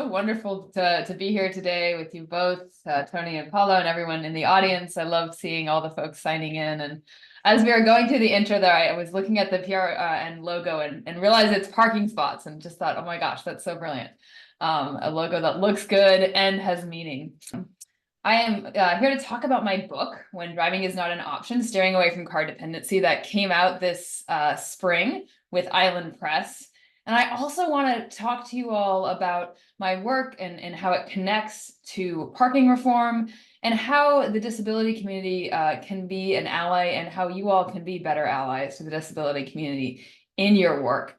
Wonderful to be here today with you both, Tony and Paulo, and everyone in the audience. I love seeing all the folks signing in. And as we were going through the intro there, I was looking at the PR and logo and realized it's parking spots and just thought, oh my gosh, that's so brilliant. A logo that looks good and has meaning. I am here to talk about my book, When Driving is Not an Option, Steering Away from Car Dependency, that came out this spring with Island Press. And I also want to talk to you all about my work and how it connects to parking reform and how the disability community can be an ally and how you all can be better allies to the disability community in your work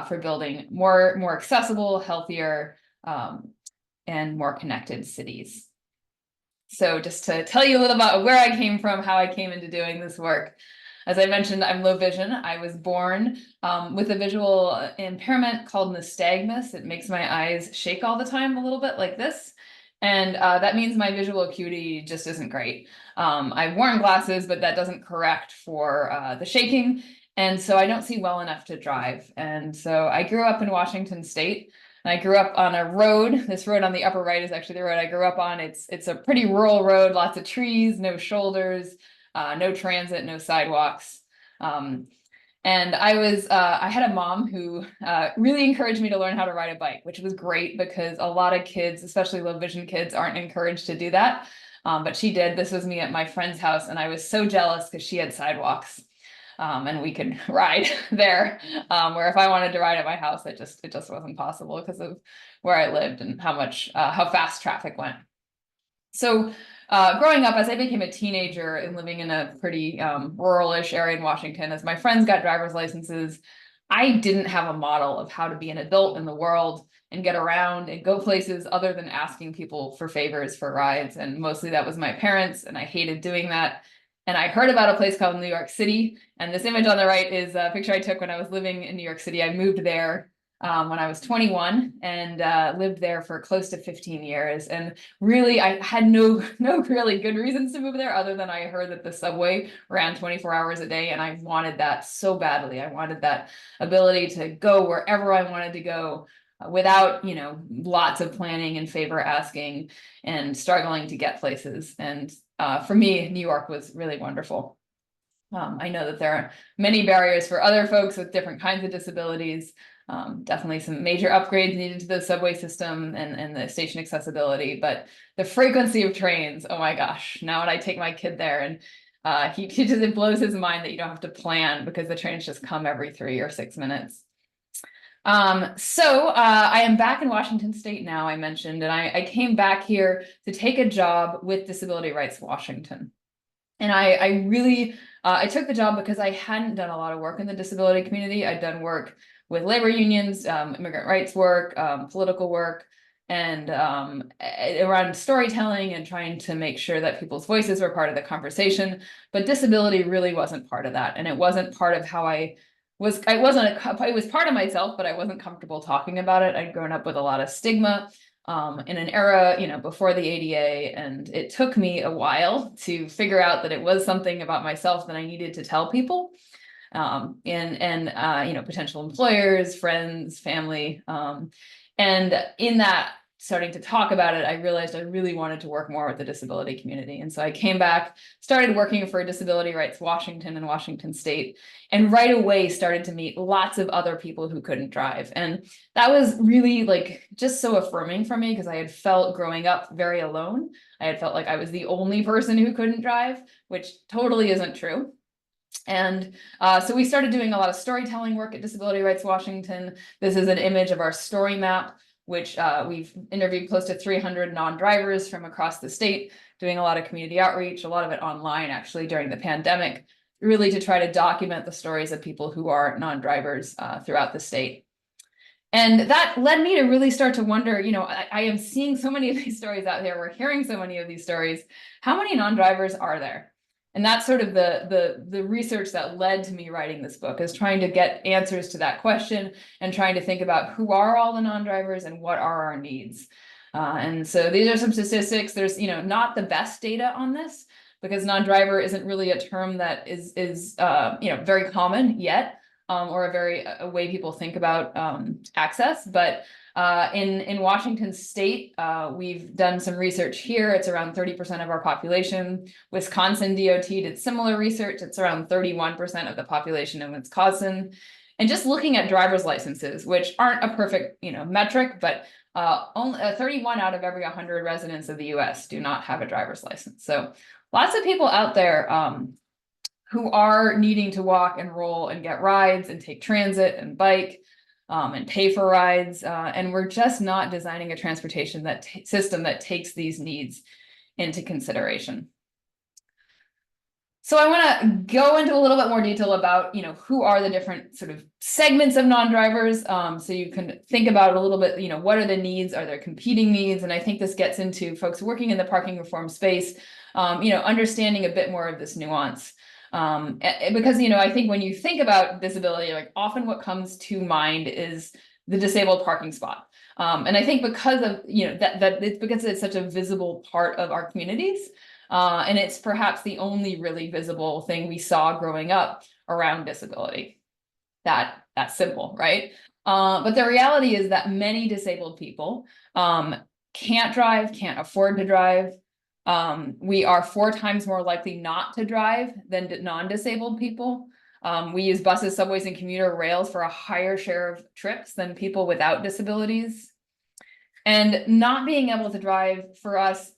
for building more accessible, healthier, and more connected cities. So just to tell you a little about where I came from, how I came into doing this work. As I mentioned, I'm low vision. I was born with a visual impairment called nystagmus. It makes my eyes shake all the time, a little bit like this. And that means my visual acuity just isn't great. I've worn glasses, but that doesn't correct for the shaking. And so I don't see well enough to drive. And so I grew up in Washington State. And I grew up on a road. This road on the upper right is actually the road I grew up on. It's a pretty rural road, lots of trees, no shoulders, no transit, no sidewalks. And I had a mom who really encouraged me to learn how to ride a bike, which was great because a lot of kids, especially low vision kids, aren't encouraged to do that. But she did. This was me at my friend's house, and I was so jealous because she had sidewalks. And we could ride there, where if I wanted to ride at my house, it just wasn't possible because of where I lived and how fast traffic went. So growing up, as I became a teenager and living in a pretty rural-ish area in Washington, as my friends got driver's licenses, I didn't have a model of how to be an adult in the world and get around and go places other than asking people for favors for rides. And mostly that was my parents, and I hated doing that. And I heard about a place called New York City. And this image on the right is a picture I took when I was living in New York City. I moved there when I was 21 and lived there for close to 15 years. And really, I had no really good reasons to move there other than I heard that the subway ran 24 hours a day. And I wanted that so badly. I wanted that ability to go wherever I wanted to go without, lots of planning and favor asking and struggling to get places. And for me, New York was really wonderful. I know that there are many barriers for other folks with different kinds of disabilities. Definitely some major upgrades needed to the subway system and the station accessibility, but the frequency of trains, oh my gosh, now when I take my kid there and it blows his mind that you don't have to plan because the trains just come every 3 or 6 minutes. I am back in Washington State now, I mentioned, and I came back here to take a job with Disability Rights Washington. And I took the job because I hadn't done a lot of work in the disability community. I'd done work with labor unions, immigrant rights work, political work, and around storytelling and trying to make sure that people's voices were part of the conversation. But disability really wasn't part of that. And it wasn't part of how it was part of myself, but I wasn't comfortable talking about it. I'd grown up with a lot of stigma in an era, before the ADA, and it took me a while to figure out that it was something about myself that I needed to tell people, and potential employers, friends, family, and in that, starting to talk about it, I realized I really wanted to work more with the disability community. And so I came back, started working for Disability Rights Washington in Washington State, and right away started to meet lots of other people who couldn't drive. And that was really just so affirming for me because I had felt growing up very alone. I had felt like I was the only person who couldn't drive, which totally isn't true. And so we started doing a lot of storytelling work at Disability Rights Washington. This is an image of our story map, which we've interviewed close to 300 non-drivers from across the state, doing a lot of community outreach, a lot of it online actually during the pandemic, really to try to document the stories of people who are non-drivers throughout the state. And that led me to really start to wonder, I am seeing so many of these stories out there, we're hearing so many of these stories, how many non-drivers are there? And that's sort of the research that led to me writing this book, is trying to get answers to that question and trying to think about who are all the non-drivers and what are our needs. And so these are some statistics. There's not the best data on this because non-driver isn't really a term that is very common yet. or a way people think about access. But in Washington State, we've done some research here. It's around 30% of our population. Wisconsin DOT did similar research. It's around 31% of the population in Wisconsin. And just looking at driver's licenses, which aren't a perfect, metric, but only 31 out of every 100 residents of the US do not have a driver's license. So lots of people out there who are needing to walk and roll and get rides and take transit and bike and pay for rides. And we're just not designing a transportation system that takes these needs into consideration. So I want to go into a little bit more detail about, who are the different sort of segments of non-drivers. So you can think about a little bit, what are the needs? Are there competing needs? And I think this gets into folks working in the parking reform space, understanding a bit more of this nuance. Because, I think when you think about disability, like often what comes to mind is the disabled parking spot. And I think because of, that it's because it's such a visible part of our communities. And it's perhaps the only really visible thing we saw growing up around disability. That's simple, right? But the reality is that many disabled people can't drive, can't afford to drive. We are 4 times more likely not to drive than non-disabled people. We use buses, subways, and commuter rails for a higher share of trips than people without disabilities. And not being able to drive for us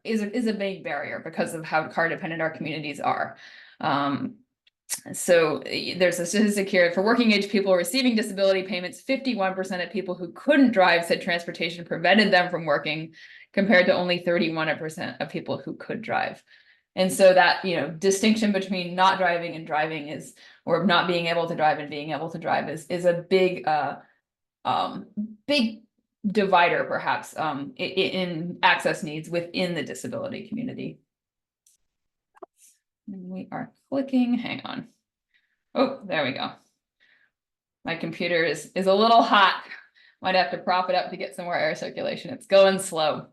is a big barrier because of how car dependent our communities are. So there's a statistic here for working age people receiving disability payments, 51% of people who couldn't drive said transportation prevented them from working, compared to only 31% of people who could drive. And so that, distinction between not driving and driving is, or not being able to drive and being able to drive is a big, big divider, perhaps, in access needs within the disability community. And we are clicking, hang on. Oh, there we go. My computer is a little hot. Might have to prop it up to get some more air circulation. It's going slow.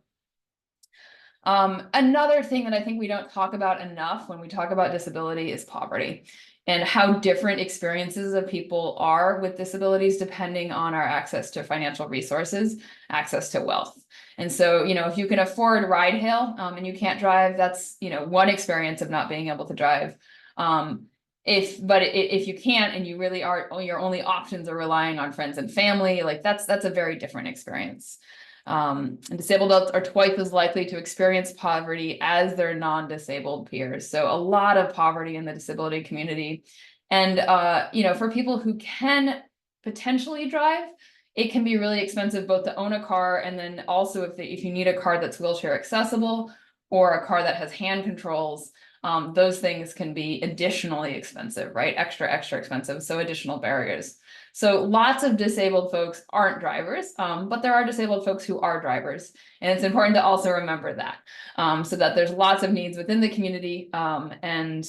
Another thing that I think we don't talk about enough when we talk about disability is poverty, and how different experiences of people are with disabilities depending on our access to financial resources, access to wealth. And so, if you can afford ride hail and you can't drive, that's, one experience of not being able to drive. If you can't and you really are, your only options are relying on friends and family, like that's a very different experience. And disabled adults are twice as likely to experience poverty as their non-disabled peers. So a lot of poverty in the disability community. And, for people who can potentially drive, it can be really expensive both to own a car, and then also if you need a car that's wheelchair accessible or a car that has hand controls, those things can be additionally expensive, right? Extra expensive. So additional barriers. So lots of disabled folks aren't drivers, but there are disabled folks who are drivers. And it's important to also remember that, so that there's lots of needs within the community, and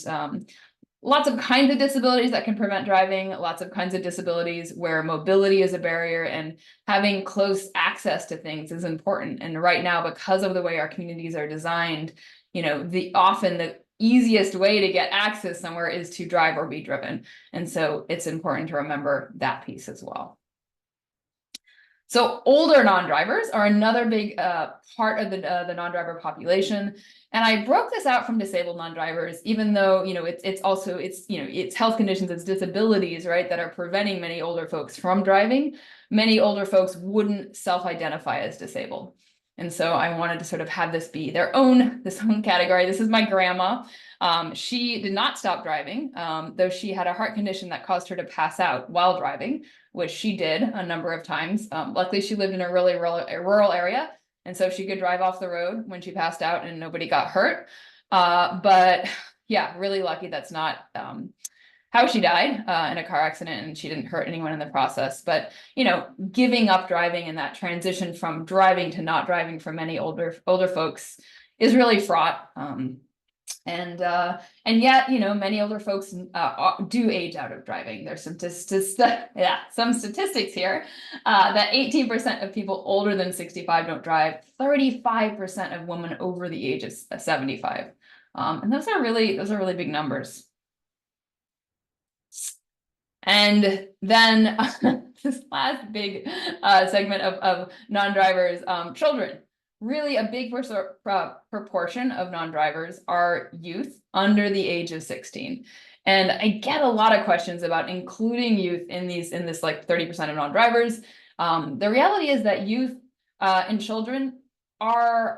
lots of kinds of disabilities that can prevent driving, lots of kinds of disabilities where mobility is a barrier, and having close access to things is important. And right now, because of the way our communities are designed, often the easiest way to get access somewhere is to drive or be driven. And so it's important to remember that piece as well. So older non-drivers are another big part of the non-driver population. And I broke this out from disabled non-drivers, even though, it's health conditions, it's disabilities, right, that are preventing many older folks from driving. Many older folks wouldn't self-identify as disabled. And so I wanted to sort of have this be this own category. This is my grandma. She did not stop driving, though she had a heart condition that caused her to pass out while driving, which she did a number of times. Luckily, she lived in a really rural area, and so she could drive off the road when she passed out and nobody got hurt. But yeah, really lucky that's not how she died in a car accident, and she didn't hurt anyone in the process. But, giving up driving and that transition from driving to not driving for many older folks is really fraught. And yet, many older folks do age out of driving. There's some statistics here that 18% of people older than 65 don't drive, 35% of women over the age of 75. And those are really big numbers. And then this last big segment of non-drivers, children. Really a big proportion of non-drivers are youth under the age of 16. And I get a lot of questions about including youth in this like 30% of non-drivers. The reality is that youth and children are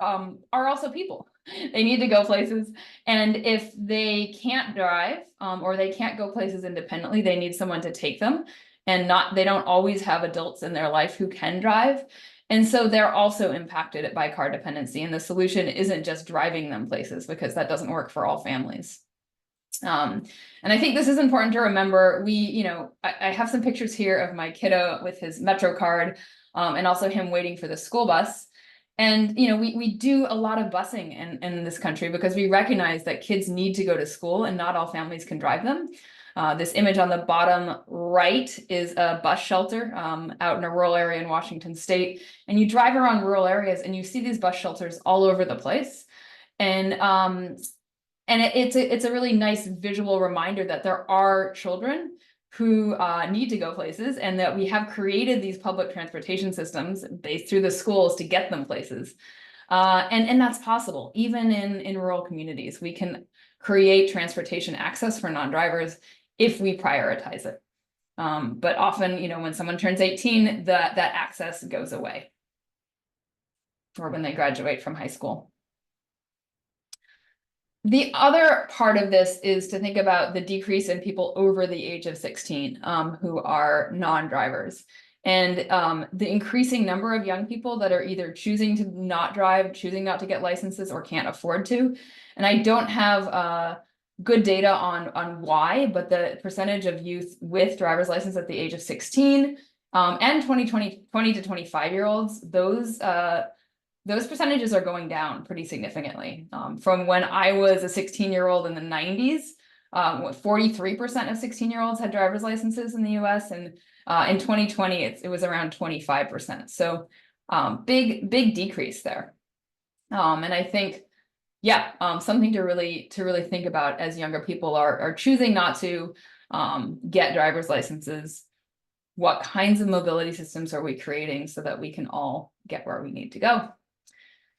also people. They need to go places. And if they can't drive or they can't go places independently, they need someone to take them. And they don't always have adults in their life who can drive. And so they're also impacted by car dependency. And the solution isn't just driving them places, because that doesn't work for all families. And I think this is important to remember. I have some pictures here of my kiddo with his Metro card, and also him waiting for the school bus. And we do a lot of busing in this country because we recognize that kids need to go to school and not all families can drive them. This image on the bottom right is a bus shelter out in a rural area in Washington state. And you drive around rural areas and you see these bus shelters all over the place. And it's a really nice visual reminder that there are children who need to go places, and that we have created these public transportation systems based through the schools to get them places. And that's possible. Even in rural communities, we can create transportation access for non-drivers if we prioritize it. But often, when someone turns 18, that access goes away, or when they graduate from high school. The other part of this is to think about the decrease in people over the age of 16 who are non-drivers. And the increasing number of young people that are either choosing to not drive, choosing not to get licenses, or can't afford to. And I don't have good data on why, but the percentage of youth with driver's license at the age of 16 and 20 to 25-year-olds, those percentages are going down pretty significantly. From when I was a 16-year-old in the 90s, 43% of 16-year-olds had driver's licenses in the US, and in 2020, it was around 25%. So big decrease there. And I think, something to really think about as younger people are choosing not to get driver's licenses. What kinds of mobility systems are we creating so that we can all get where we need to go?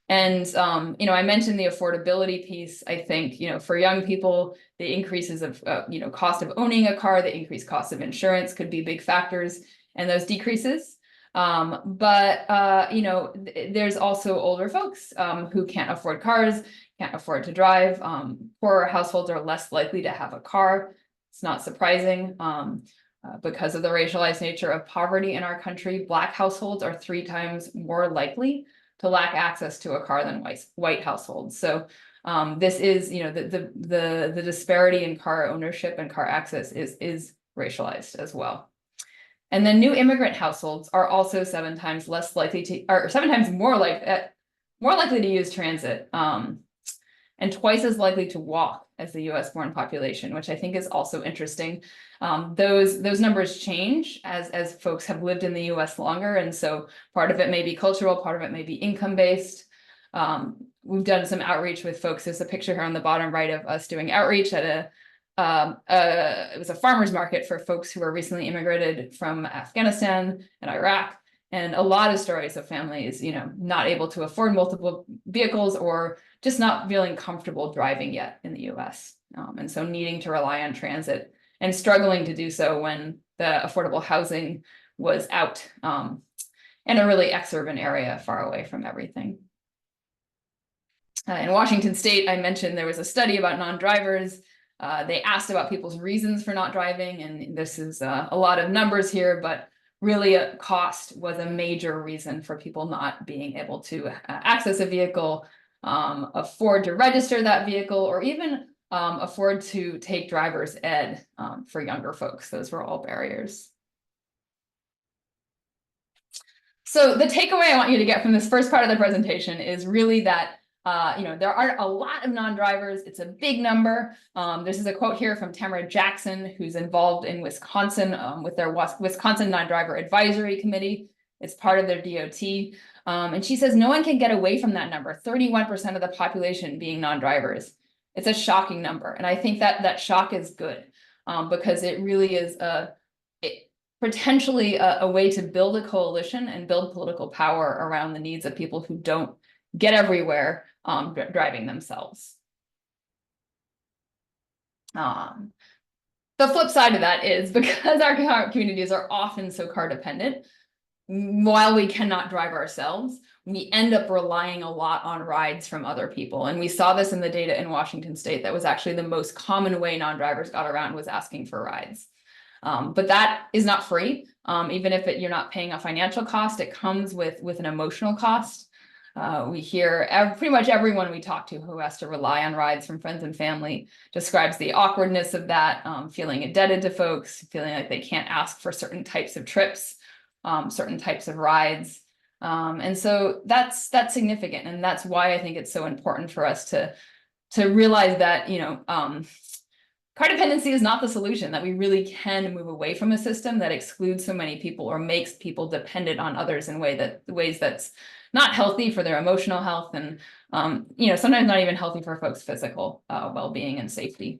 And, I mentioned the affordability piece. I think, for young people, the increases of, cost of owning a car, the increased cost of insurance could be big factors in those decreases. But there's also older folks who can't afford cars, can't afford to drive. Poorer households are less likely to have a car. It's not surprising. Because of the racialized nature of poverty in our country, Black households are 3 times more likely to lack access to a car than white households. So this is, the disparity in car ownership and car access is racialized as well. And then new immigrant households are also 7 times less likely to, or 7 times more likely to use transit, and twice as likely to walk as the US born population, which I think is also interesting. Those numbers change as folks have lived in the US longer. And so part of it may be cultural, part of it may be income-based. We've done some outreach with folks. There's a picture here on the bottom right of us doing outreach at it was a farmer's market for folks who were recently immigrated from Afghanistan and Iraq. And a lot of stories of families, not able to afford multiple vehicles, or just not feeling comfortable driving yet in the US. And so needing to rely on transit and struggling to do so when the affordable housing was out in a really exurban area far away from everything. In Washington state, I mentioned there was a study about non-drivers. They asked about people's reasons for not driving, and this is a lot of numbers here, but really cost was a major reason for people not being able to access a vehicle, afford to register that vehicle, or even afford to take driver's ed for younger folks. Those were all barriers. So the takeaway I want you to get from this first part of the presentation is really that there are a lot of non-drivers. It's a big number. This is a quote here from Tamara Jackson, who's involved in Wisconsin with their Wisconsin Non-Driver Advisory Committee. It's part of their DOT. And she says no one can get away from that number, 31% of the population being non-drivers. It's a shocking number. And I think that shock is good because it really is a potentially a way to build a coalition and build political power around the needs of people who don't get everywhere driving themselves. The flip side of that is because our communities are often so car dependent, while we cannot drive ourselves, we end up relying a lot on rides from other people. And we saw this in the data in Washington State. That was actually the most common way non-drivers got around, was asking for rides. But that is not free. Even if you're not paying a financial cost, it comes with an emotional cost. We hear pretty much everyone we talk to who has to rely on rides from friends and family describes the awkwardness of that, feeling indebted to folks, feeling like they can't ask for certain types of trips, certain types of rides. And so that's significant. And that's why I think it's so important for us to realize that, car dependency is not the solution, that we really can move away from a system that excludes so many people or makes people dependent on others in ways that's not healthy for their emotional health, and sometimes not even healthy for folks' physical well-being and safety.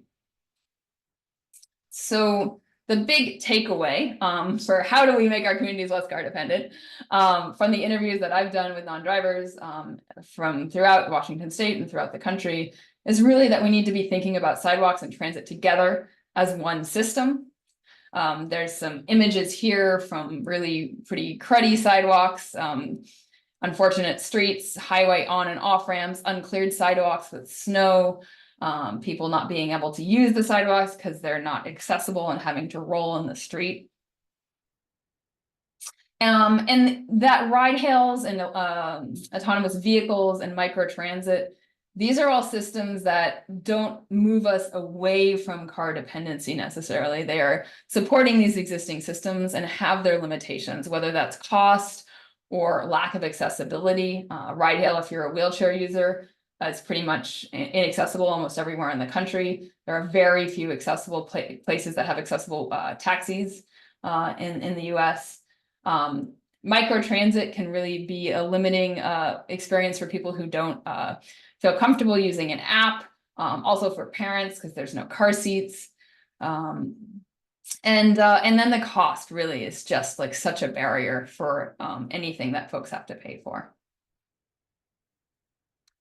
So the big takeaway for how do we make our communities less car dependent, from the interviews that I've done with non-drivers from throughout Washington State and throughout the country, is really that we need to be thinking about sidewalks and transit together as one system. There's some images here from really pretty cruddy sidewalks, unfortunate streets, highway on and off ramps, uncleared sidewalks with snow, people not being able to use the sidewalks because they're not accessible and having to roll in the street. And that ride hails and autonomous vehicles and microtransit, these are all systems that don't move us away from car dependency necessarily. They are supporting these existing systems and have their limitations, whether that's cost or lack of accessibility. Ride hail, if you're a wheelchair user, it's pretty much inaccessible almost everywhere in the country. There are very few accessible places that have accessible taxis in the US. Microtransit can really be a limiting experience for people who don't feel comfortable using an app, also for parents because there's no car seats. And then the cost really is just like such a barrier for anything that folks have to pay for.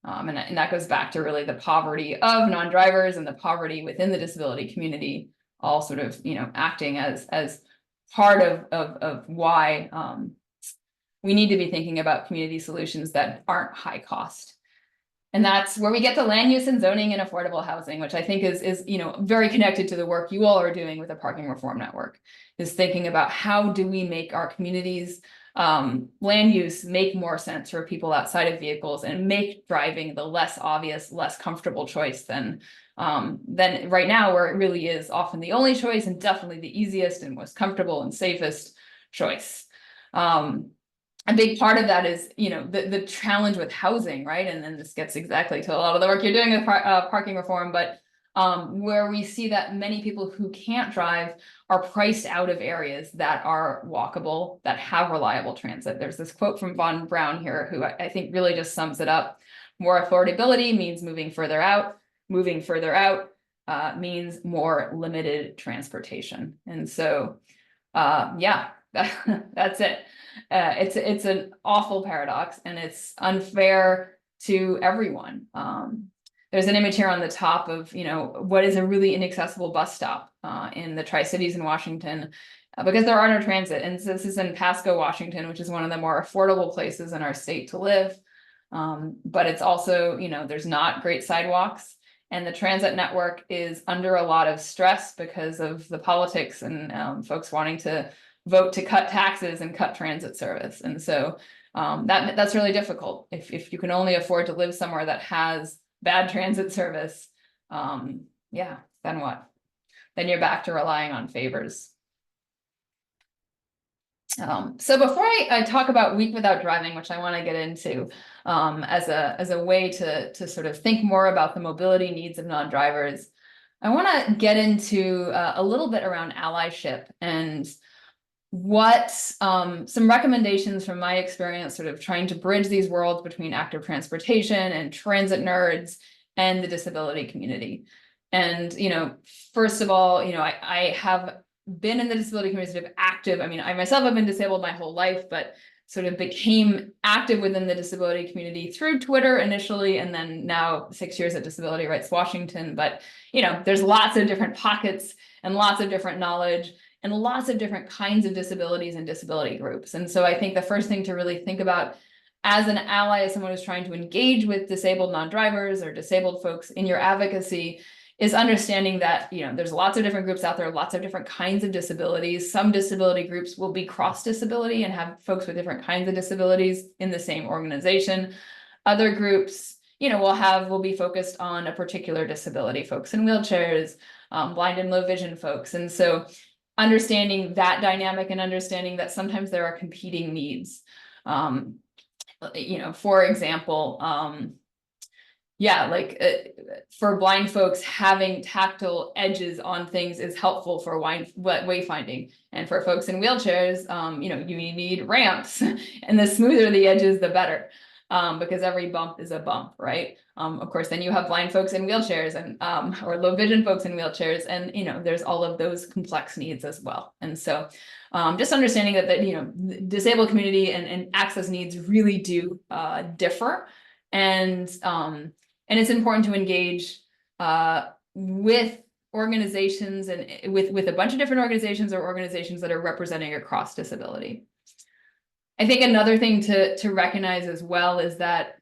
And that goes back to really the poverty of non-drivers and the poverty within the disability community, all sort of, acting as part of why we need to be thinking about community solutions that aren't high cost. And that's where we get to land use and zoning and affordable housing, which I think is very connected to the work you all are doing with the Parking Reform Network, is thinking about how do we make our communities land use make more sense for people outside of vehicles and make driving the less obvious, less comfortable choice than right now, where it really is often the only choice and definitely the easiest and most comfortable and safest choice. A big part of that is, the challenge with housing, right? And then this gets exactly to a lot of the work you're doing with parking reform, but where we see that many people who can't drive are priced out of areas that are walkable, that have reliable transit. There's this quote from Von Braun here, who I think really just sums it up. More affordability means moving further out. Moving further out means more limited transportation. And so, yeah, that's it. It's an awful paradox, and it's unfair to everyone. There's an image here on the top of, what is a really inaccessible bus stop in the Tri-Cities in Washington, because there are no transit. And so this is in Pasco, Washington, which is one of the more affordable places in our state to live. But it's also, there's not great sidewalks, and the transit network is under a lot of stress because of the politics and folks wanting to vote to cut taxes and cut transit service. And so that's really difficult. If you can only afford to live somewhere that has bad transit service, yeah, then what? Then you're back to relying on favors. So before I talk about Week Without Driving, which I want to get into as a way to sort of think more about the mobility needs of non-drivers, I want to get into a little bit around allyship and what some recommendations from my experience sort of trying to bridge these worlds between active transportation and transit nerds and the disability community. And, first of all, I have been in the disability community, sort of active. I mean, I myself have been disabled my whole life, but sort of became active within the disability community through Twitter initially, and then now 6 years at Disability Rights Washington. But, you know, there's lots of different pockets and lots of different knowledge and lots of different kinds of disabilities and disability groups. And so I think the first thing to really think about as an ally, as someone who's trying to engage with disabled non-drivers or disabled folks in your advocacy, is understanding that, you know, there's lots of different groups out there, lots of different kinds of disabilities. Some disability groups will be cross disability and have folks with different kinds of disabilities in the same organization. Other groups, you know, will be focused on a particular disability, folks in wheelchairs, blind and low vision folks. And so understanding that dynamic and understanding that sometimes there are competing needs. You know, for example, yeah, like for blind folks, having tactile edges on things is helpful for wayfinding. And for folks in wheelchairs, you know, you need ramps, and the smoother the edges, the better, because every bump is a bump, right? Of course, then you have blind folks in wheelchairs and or low vision folks in wheelchairs, and you know, there's all of those complex needs as well. And so just understanding that you know, the disabled community and access needs really do differ. And it's important to engage with organizations and with a bunch of different organizations or organizations that are representing across disability. I think another thing to recognize as well is that,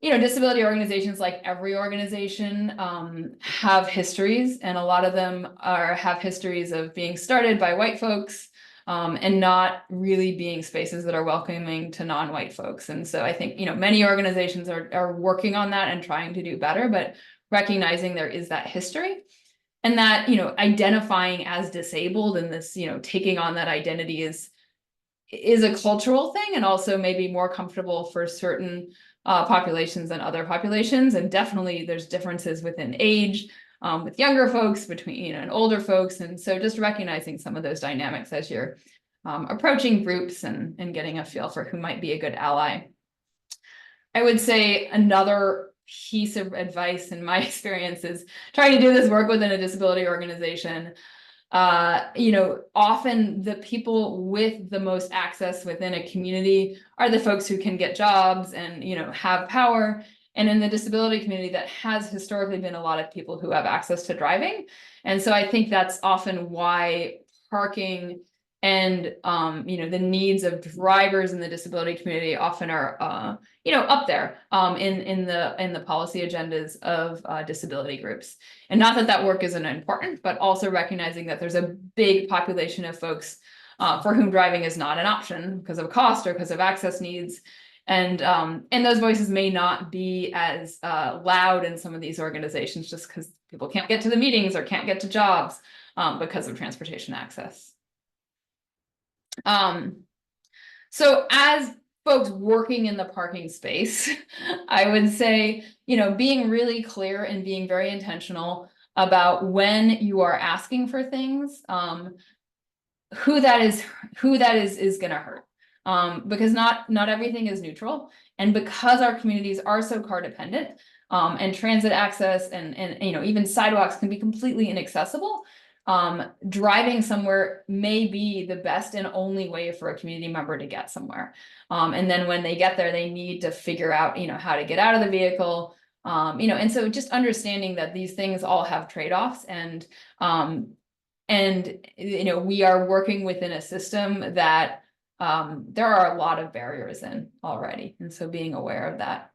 you know, disability organizations, like every organization, have histories, and a lot of them have histories of being started by white folks, and not really being spaces that are welcoming to non-white folks. And so I think, you know, many organizations are working on that and trying to do better, but recognizing there is that history, and that, you know, identifying as disabled and this, you know, taking on that identity is a cultural thing, and also maybe more comfortable for certain populations than other populations. And definitely there's differences within age, with younger folks, between, you know, and older folks. And so just recognizing some of those dynamics as you're approaching groups and getting a feel for who might be a good ally. I would say another piece of advice in my experience is trying to do this work within a disability organization. You know, often the people with the most access within a community are the folks who can get jobs and, you know, have power. And in the disability community, that has historically been a lot of people who have access to driving. And so I think that's often why parking and, you know, the needs of drivers in the disability community often are, you know, up there in the policy agendas of disability groups. And not that that work isn't important, but also recognizing that there's a big population of folks for whom driving is not an option because of cost or because of access needs. And those voices may not be as loud in some of these organizations just because people can't get to the meetings or can't get to jobs because of transportation access. So as folks working in the parking space, I would say, you know, being really clear and being very intentional about when you are asking for things, who that is going to hurt. Because not everything is neutral, and because our communities are so car dependent, and transit access and you know, even sidewalks can be completely inaccessible, driving somewhere may be the best and only way for a community member to get somewhere. And then when they get there, they need to figure out, you know, how to get out of the vehicle, you know, and so just understanding that these things all have trade-offs, and you know, we are working within a system that there are a lot of barriers in already. And so being aware of that.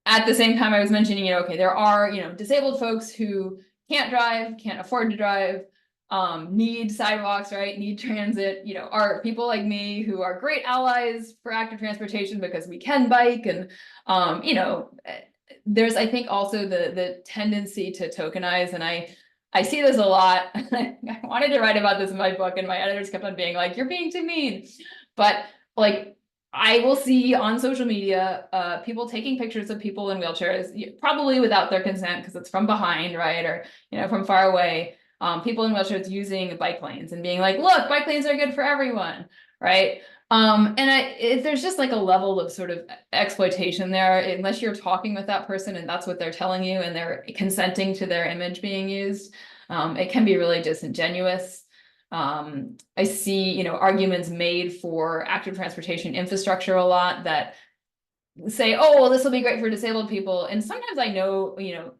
At the same time, I was mentioning, you know, okay, there are, you know, disabled folks who can't drive, can't afford to drive, need sidewalks, right? Need transit, you know, are people like me who are great allies for active transportation because we can bike. And, you know, there's, I think, also the tendency to tokenize. And I see this a lot. I wanted to write about this in my book, and my editors kept on being like, you're being too mean. But like, I will see on social media, people taking pictures of people in wheelchairs, probably without their consent because it's from behind, right? Or, you know, from far away, people in wheelchairs using bike lanes and being like, look, bike lanes are good for everyone, right? And there's just like a level of sort of exploitation there, unless you're talking with that person and that's what they're telling you and they're consenting to their image being used. It can be really disingenuous. I see, arguments made for active transportation infrastructure a lot that say, oh, well, this will be great for disabled people. And sometimes I know,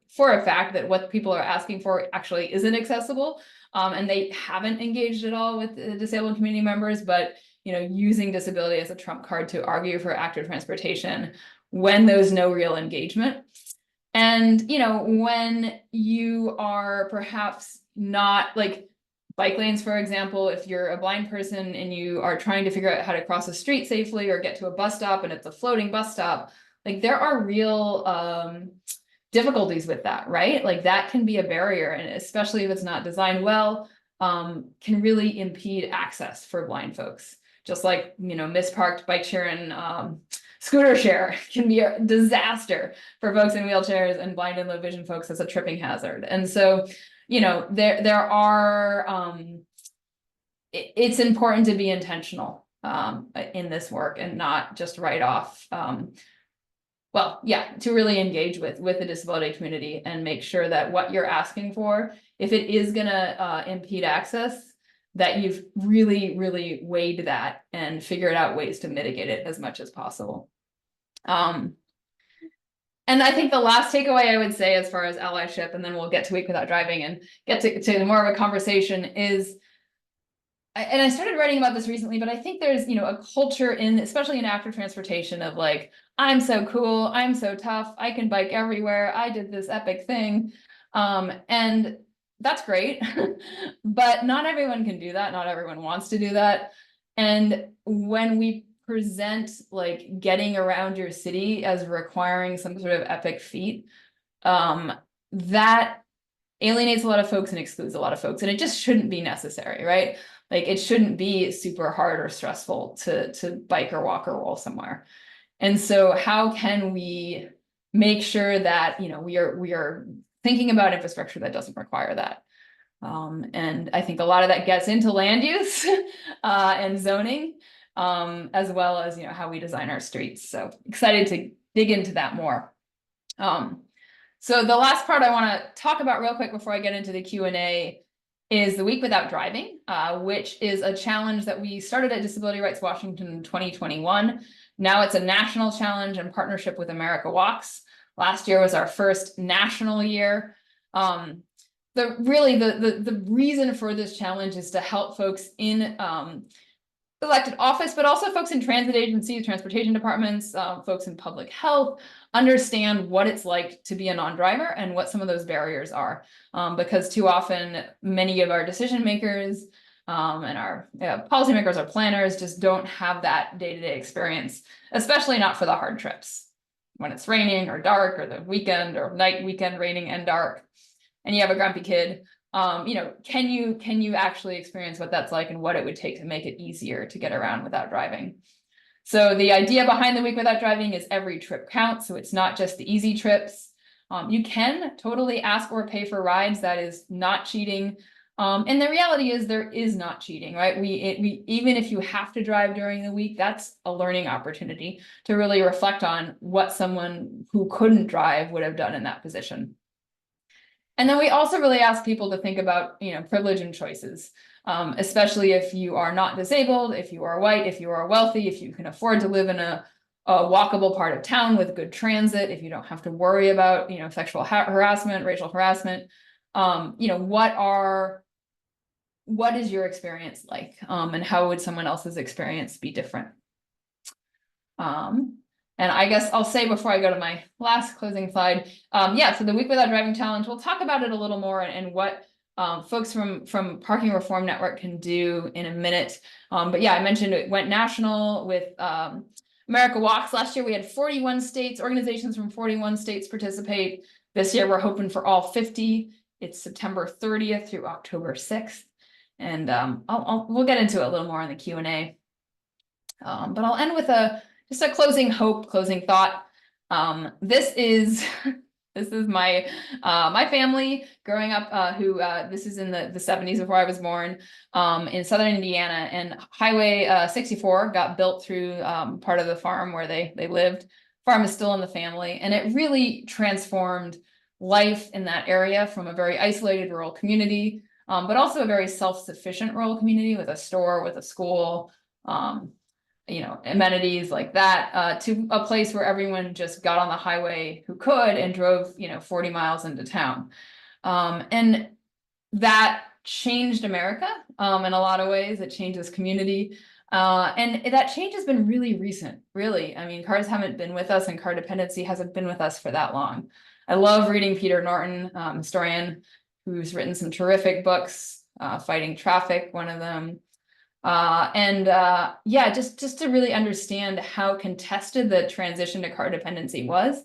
for a fact that what people are asking for actually isn't accessible. And they haven't engaged at all with the disabled community members, but, using disability as a trump card to argue for active transportation when there's no real engagement. And, when you are perhaps not like bike lanes, for example, if you're a blind person and you are trying to figure out how to cross a street safely or get to a bus stop and it's a floating bus stop, like there are real difficulties with that, right? Like that can be a barrier, and especially if it's not designed well, can really impede access for blind folks. Just like, misparked bike share and scooter share can be a disaster for folks in wheelchairs, and blind and low vision folks as a tripping hazard. And so, there are, it's important to be intentional in this work and not just write off, to really engage with the disability community and make sure that what you're asking for, if it is gonna impede access, that you've really, really weighed that and figured out ways to mitigate it as much as possible. And I think the last takeaway I would say as far as allyship, and then we'll get to Week Without Driving and get to more of a conversation, is, and I started writing about this recently, but I think there's, a culture especially in active transportation of like, I'm so cool, I'm so tough, I can bike everywhere, I did this epic thing. And that's great, but not everyone can do that. Not everyone wants to do that. And when we present like getting around your city as requiring some sort of epic feat, that alienates a lot of folks and excludes a lot of folks, and it just shouldn't be necessary, right? Like it shouldn't be super hard or stressful to bike or walk or roll somewhere. And so how can we make sure that, we are thinking about infrastructure that doesn't require that? And I think a lot of that gets into land use and zoning, as well as, how we design our streets. So excited to dig into that more. So the last part I want to talk about real quick before I get into the Q&A is the Week Without Driving, which is a challenge that we started at Disability Rights Washington in 2021. Now it's a national challenge in partnership with America Walks. Last year was our first national year. The reason for this challenge is to help folks in elected office, but also folks in transit agencies, transportation departments, folks in public health, understand what it's like to be a non-driver and what some of those barriers are. Because too often, many of our decision makers and our policymakers, our planners just don't have that day-to-day experience, especially not for the hard trips. When it's raining or dark, or the weekend or night, weekend, raining and dark, and you have a grumpy kid, can you actually experience what that's like and what it would take to make it easier to get around without driving? So the idea behind the Week Without Driving is every trip counts. So it's not just the easy trips. You can totally ask or pay for rides. That is not cheating. And the reality is there is not cheating, right? We even if you have to drive during the week, that's a learning opportunity to really reflect on what someone who couldn't drive would have done in that position. And then we also really ask people to think about, privilege and choices, especially if you are not disabled, if you are white, if you are wealthy, if you can afford to live in a walkable part of town with good transit, if you don't have to worry about, sexual harassment, racial harassment, what is your experience like, and how would someone else's experience be different? And I guess I'll say before I go to my last closing slide, so the Week Without Driving Challenge, we'll talk about it a little more and what folks from Parking Reform Network can do in a minute. But yeah, I mentioned it went national with America Walks. Last year we had 41 states, organizations from 41 states participate. This year we're hoping for all 50. It's September 30th through October 6th. And we'll get into it a little more in the Q&A. But I'll end with just a closing thought. This is my my family growing up, this is in the 70s before I was born, in southern Indiana, and Highway 64 got built through part of the farm where they lived. Farm is still in the family, and it really transformed life in that area from a very isolated rural community, but also a very self-sufficient rural community with a store, with a school, amenities like that, to a place where everyone just got on the highway who could and drove, 40 miles into town. And that changed America in a lot of ways. It changed this community. And that change has been really recent, really. I mean, cars haven't been with us and car dependency hasn't been with us for that long. I love reading Peter Norton, historian, who's written some terrific books, Fighting Traffic, one of them. Yeah, just to really understand how contested the transition to car dependency was,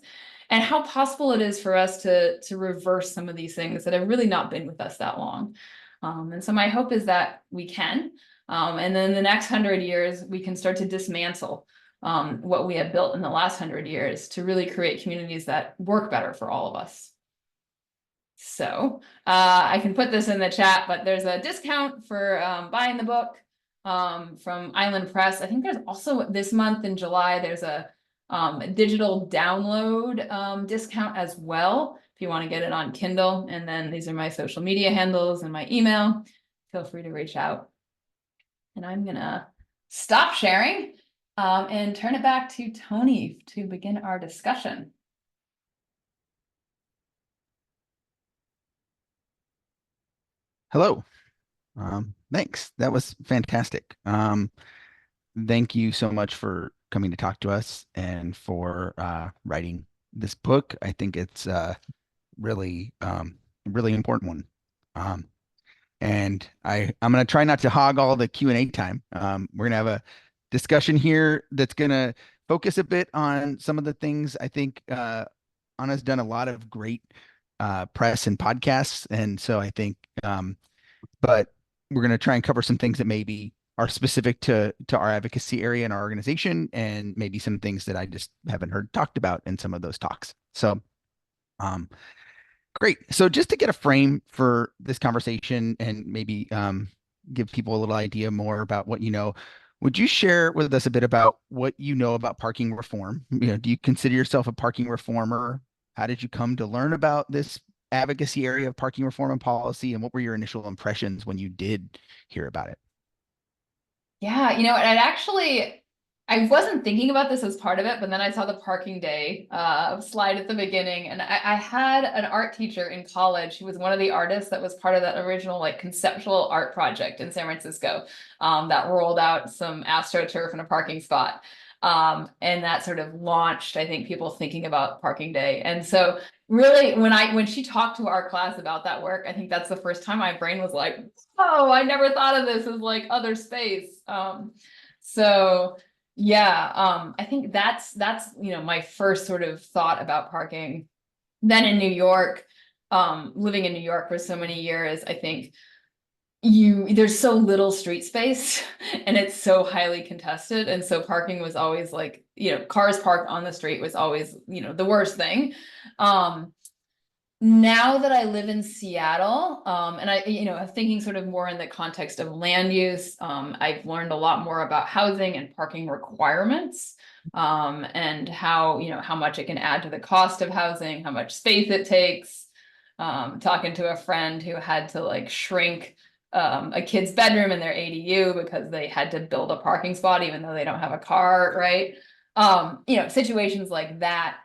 and how possible it is for us to reverse some of these things that have really not been with us that long. And so my hope is that we can, and then the next 100 years, we can start to dismantle what we have built in the last 100 years to really create communities that work better for all of us. So I can put this in the chat, but there's a discount for buying the book from Island Press. I think there's also this month in July, there's a digital download discount as well, if you want to get it on Kindle. And then these are my social media handles and my email. Feel free to reach out. And I'm gonna stop sharing and turn it back to Tony to begin our discussion. Hello. Thanks. That was fantastic. Thank you so much for coming to talk to us and for writing this book. I think it's really, really important one. And I'm going to try not to hog all the Q&A time. We're going to have a discussion here that's going to focus a bit on some of the things I think Anna's done a lot of great press and podcasts. And so I think but we're going to try and cover some things that maybe are specific to our advocacy area and our organization, and maybe some things that I just haven't heard talked about in some of those talks. So, great. So just to get a frame for this conversation and maybe give people a little idea more about what you know, would you share with us a bit about what you know about parking reform? Do you consider yourself a parking reformer? How did you come to learn about this advocacy area of parking reform and policy, and what were your initial impressions when you did hear about it? Yeah, I wasn't thinking about this as part of it, but then I saw the parking day slide at the beginning, and I had an art teacher in college who was one of the artists that was part of that original like conceptual art project in San Francisco that rolled out some AstroTurf in a parking spot. And that sort of launched, I think, people thinking about parking day. And so really, when she talked to our class about that work, I think that's the first time my brain was like, oh, I never thought of this as like other space. So yeah, I think that's my first sort of thought about parking. Then in New York, living in New York for so many years, I think there's so little street space and it's so highly contested, and so parking was always like, cars parked on the street was always the worst thing. Now that I live in Seattle, and I'm thinking sort of more in the context of land use, I've learned a lot more about housing and parking requirements, and how much it can add to the cost of housing, how much space it takes. Talking to a friend who had to like shrink a kid's bedroom in their ADU because they had to build a parking spot even though they don't have a car, right? Situations like that.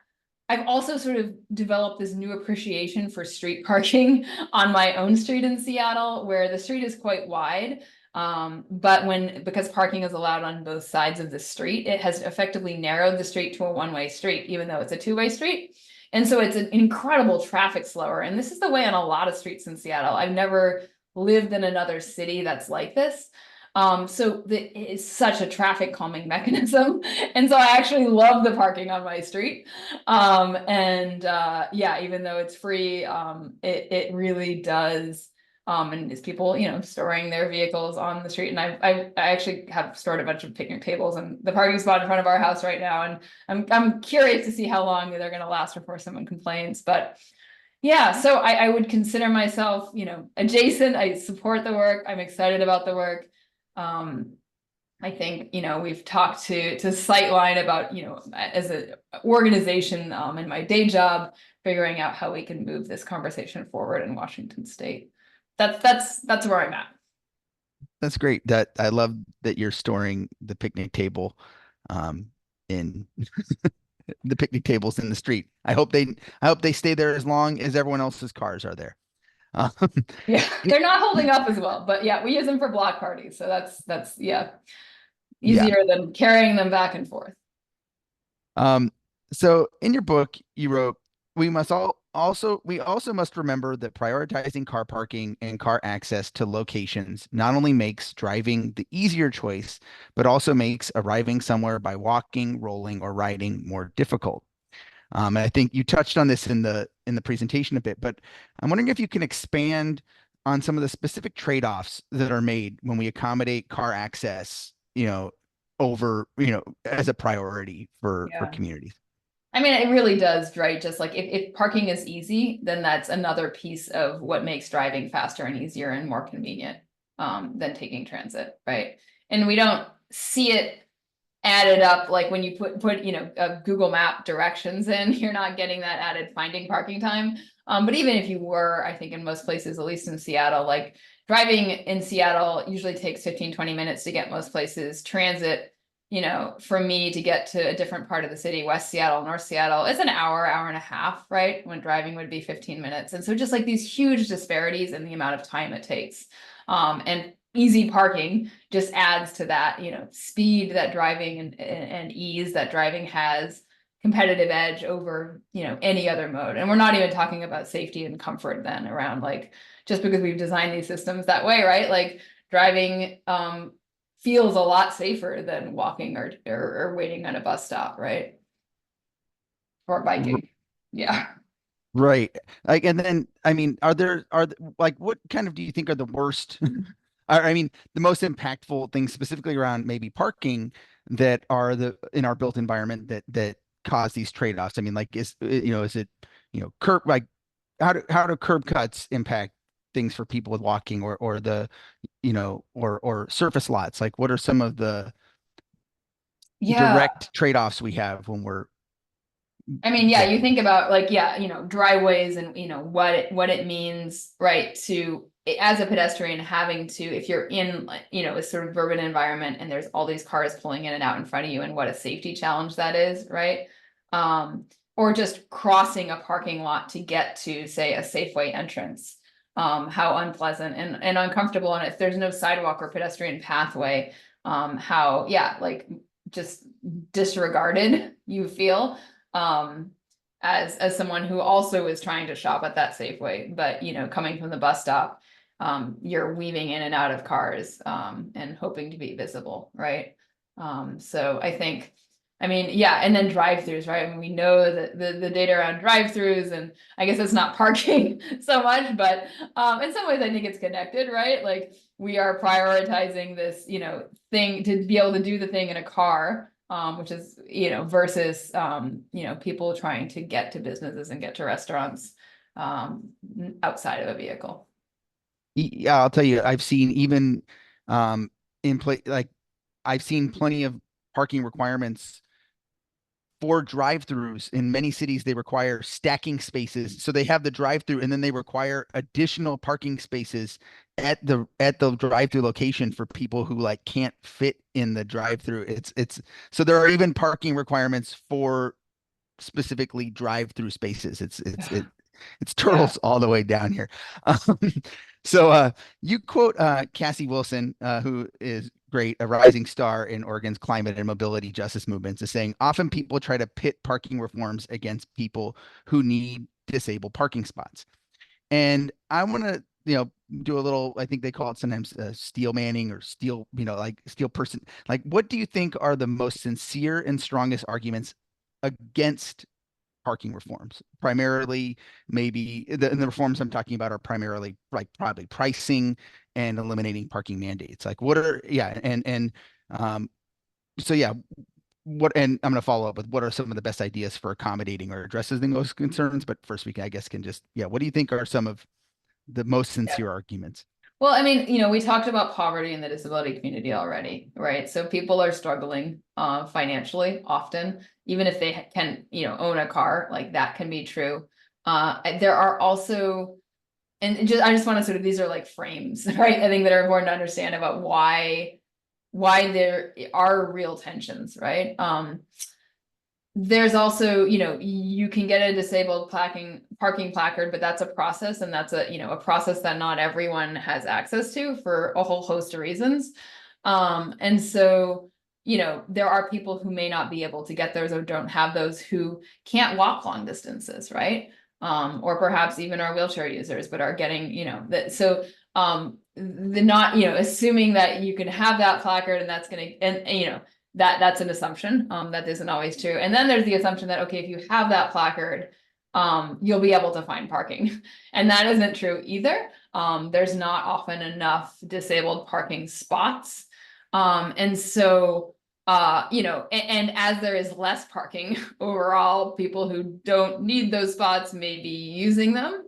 I've also sort of developed this new appreciation for street parking on my own street in Seattle, where the street is quite wide. But because parking is allowed on both sides of the street, it has effectively narrowed the street to a one-way street, even though it's a two-way street. And so it's an incredible traffic slower. And this is the way on a lot of streets in Seattle. I've never lived in another city that's like this. So it is such a traffic calming mechanism. And so I actually love the parking on my street. Yeah, even though it's free, it really does. And it's people, storing their vehicles on the street. And I actually have stored a bunch of picnic tables in the parking spot in front of our house right now. And I'm curious to see how long they're going to last before someone complains. But yeah, so I would consider myself, adjacent. I support the work. I'm excited about the work. I think, we've talked to Sightline about, as an organization, in my day job, figuring out how we can move this conversation forward in Washington State. That's where I'm at. That's great. That I love that you're storing the picnic table um, in the picnic tables in the street. I hope they stay there as long as everyone else's cars are there. Um, Yeah, they're not holding up as well, but yeah, we use them for block parties. So that's yeah, yeah. easier than carrying them back and forth. Um, so in your book, you wrote, we also must remember that prioritizing car parking and car access to locations not only makes driving the easier choice, but also makes arriving somewhere by walking, rolling, or riding more difficult. And I think you touched on this in the presentation a bit, but I'm wondering if you can expand on some of the specific trade-offs that are made when we accommodate car access, as a priority for Yeah. communities. I mean, it really does, right? Just like if parking is easy, then that's another piece of what makes driving faster and easier and more convenient, than taking transit, right? And we don't see it added up like when you put Google Map directions in, you're not getting that added finding parking time. But even if you were, I think in most places, at least in Seattle, like driving in Seattle usually takes 15-20 minutes to get most places. Transit, for me to get to a different part of the city, West Seattle, North Seattle, it's an hour and a half, right? When driving would be 15 minutes. And so just like these huge disparities in the amount of time it takes. And easy parking just adds to that, speed that driving and ease that driving has, competitive edge over, any other mode. And we're not even talking about safety and comfort then around like, just because we've designed these systems that way, right? Like driving feels a lot safer than walking or waiting at a bus stop, right? Or biking. Yeah. Right. Like, and then, I mean, like, what kind of do you think are the worst, I mean, the most impactful things specifically around maybe parking that are in our built environment that cause these trade-offs? I mean, like, is it, curb, like, how do curb cuts impact things for people with walking or surface lots? Like, what are some of the Yeah. direct trade-offs we have when we're I mean, yeah, you driving? think about like, yeah, driveways and what it means, right, to as a pedestrian having to, if you're in like, a sort of urban environment and there's all these cars pulling in and out in front of you and what a safety challenge that is, right? Um, or just crossing a parking lot to get to, say, a Safeway entrance. How unpleasant and uncomfortable. And if there's no sidewalk or pedestrian pathway, how, yeah, like just disregarded you feel um as someone who also is trying to shop at that Safeway, but coming from the bus stop, you're weaving in and out of cars and hoping to be visible, right? So I think, I mean, yeah, and then drive-throughs, right? I mean, we know that the data around drive-throughs, and I guess it's not parking so much, but in some ways I think it's connected, right? Like we are prioritizing this, thing to be able to do the thing in a car, which is, versus, people trying to get to businesses and get to restaurants outside of a vehicle. Yeah, I'll tell you, I've seen even in play like I've seen plenty of parking requirements for drive-throughs. In many cities, they require stacking spaces. So they have the drive-through and then they require additional parking spaces at the drive-through location for people who like can't fit in the drive-through. It's so there are even parking requirements for specifically drive-through spaces. It's Yeah. turtles all the way down here. Um, so you quote Cassie Wilson, who is great, a rising star in Oregon's climate and mobility justice movements, is saying often people try to pit parking reforms against people who need disabled parking spots. And I want to, do a little, I think they call it sometimes steel manning or steel, like steel person. Like, what do you think are the most sincere and strongest arguments against parking reforms? Primarily, maybe the reforms I'm talking about are primarily like probably pricing and eliminating parking mandates. Like what are, yeah, and um, so yeah, and I'm going to follow up with what are some of the best ideas for accommodating or addressing those concerns. But first, I guess, can just, yeah, what do you think are some of the most sincere arguments? Well, I mean, we talked about poverty in the disability community already, right? So people are struggling financially often, even if they can, own a car, like that can be true. There are also, and I just want to sort of, these are like frames, right? I think that are important to understand about why there are real tensions, right? There's also, you can get a disabled parking placard, but that's a process, and that's a process that not everyone has access to for a whole host of reasons. And so, there are people who may not be able to get those or don't have those, who can't walk long distances, right? Or perhaps even are wheelchair users, but are getting, that, so, the not, assuming that you can have that placard and that's gonna, and that's an assumption, that isn't always true. And then there's the assumption that, okay, if you have that placard, you'll be able to find parking. And that isn't true either. There's not often enough disabled parking spots. And so, and as there is less parking overall, people who don't need those spots may be using them,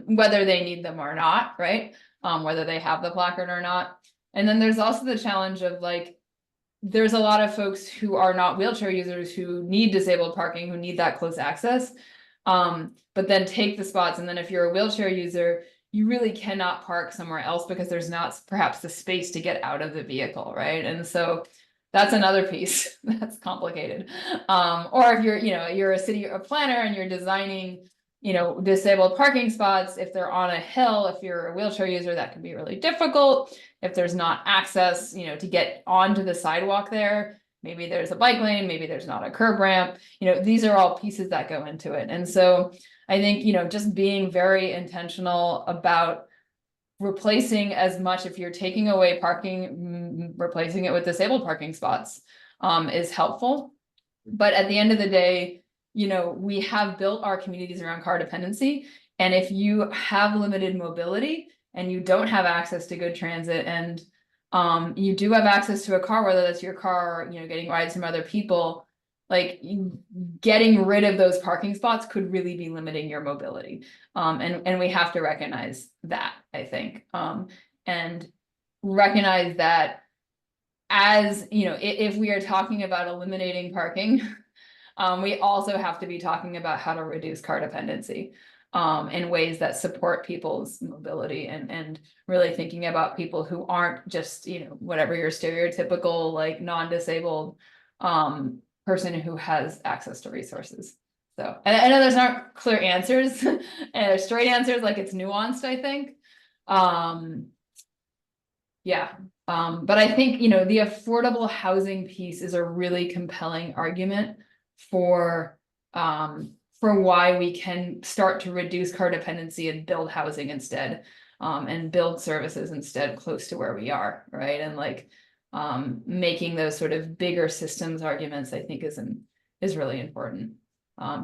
whether they need them or not, right? Whether they have the placard or not. And then there's also the challenge of like, there's a lot of folks who are not wheelchair users who need disabled parking, who need that close access. But then take the spots, and then if you're a wheelchair user, you really cannot park somewhere else because there's not perhaps the space to get out of the vehicle, right? And so that's another piece that's complicated. Or if you're a city planner and you're designing, disabled parking spots, if they're on a hill, if you're a wheelchair user, that can be really difficult. If there's not access, to get onto the sidewalk there, maybe there's a bike lane, maybe there's not a curb ramp, these are all pieces that go into it. And so I think, just being very intentional about replacing as much, if you're taking away parking, replacing it with disabled parking spots, is helpful. But at the end of the day, we have built our communities around car dependency. And if you have limited mobility and you don't have access to good transit, and you do have access to a car, whether that's your car, or, getting rides from other people, like getting rid of those parking spots could really be limiting your mobility. And we have to recognize that, I think, and recognize that, as if we are talking about eliminating parking, we also have to be talking about how to reduce car dependency in ways that support people's mobility, and really thinking about people who aren't just, whatever your stereotypical like non-disabled person who has access to resources. So, and I know there's not clear answers and straight answers, like it's nuanced, I think. Yeah. But I think, the affordable housing piece is a really compelling argument for why we can start to reduce car dependency and build housing instead, and build services instead close to where we are, right? And like making those sort of bigger systems arguments, I think is really important,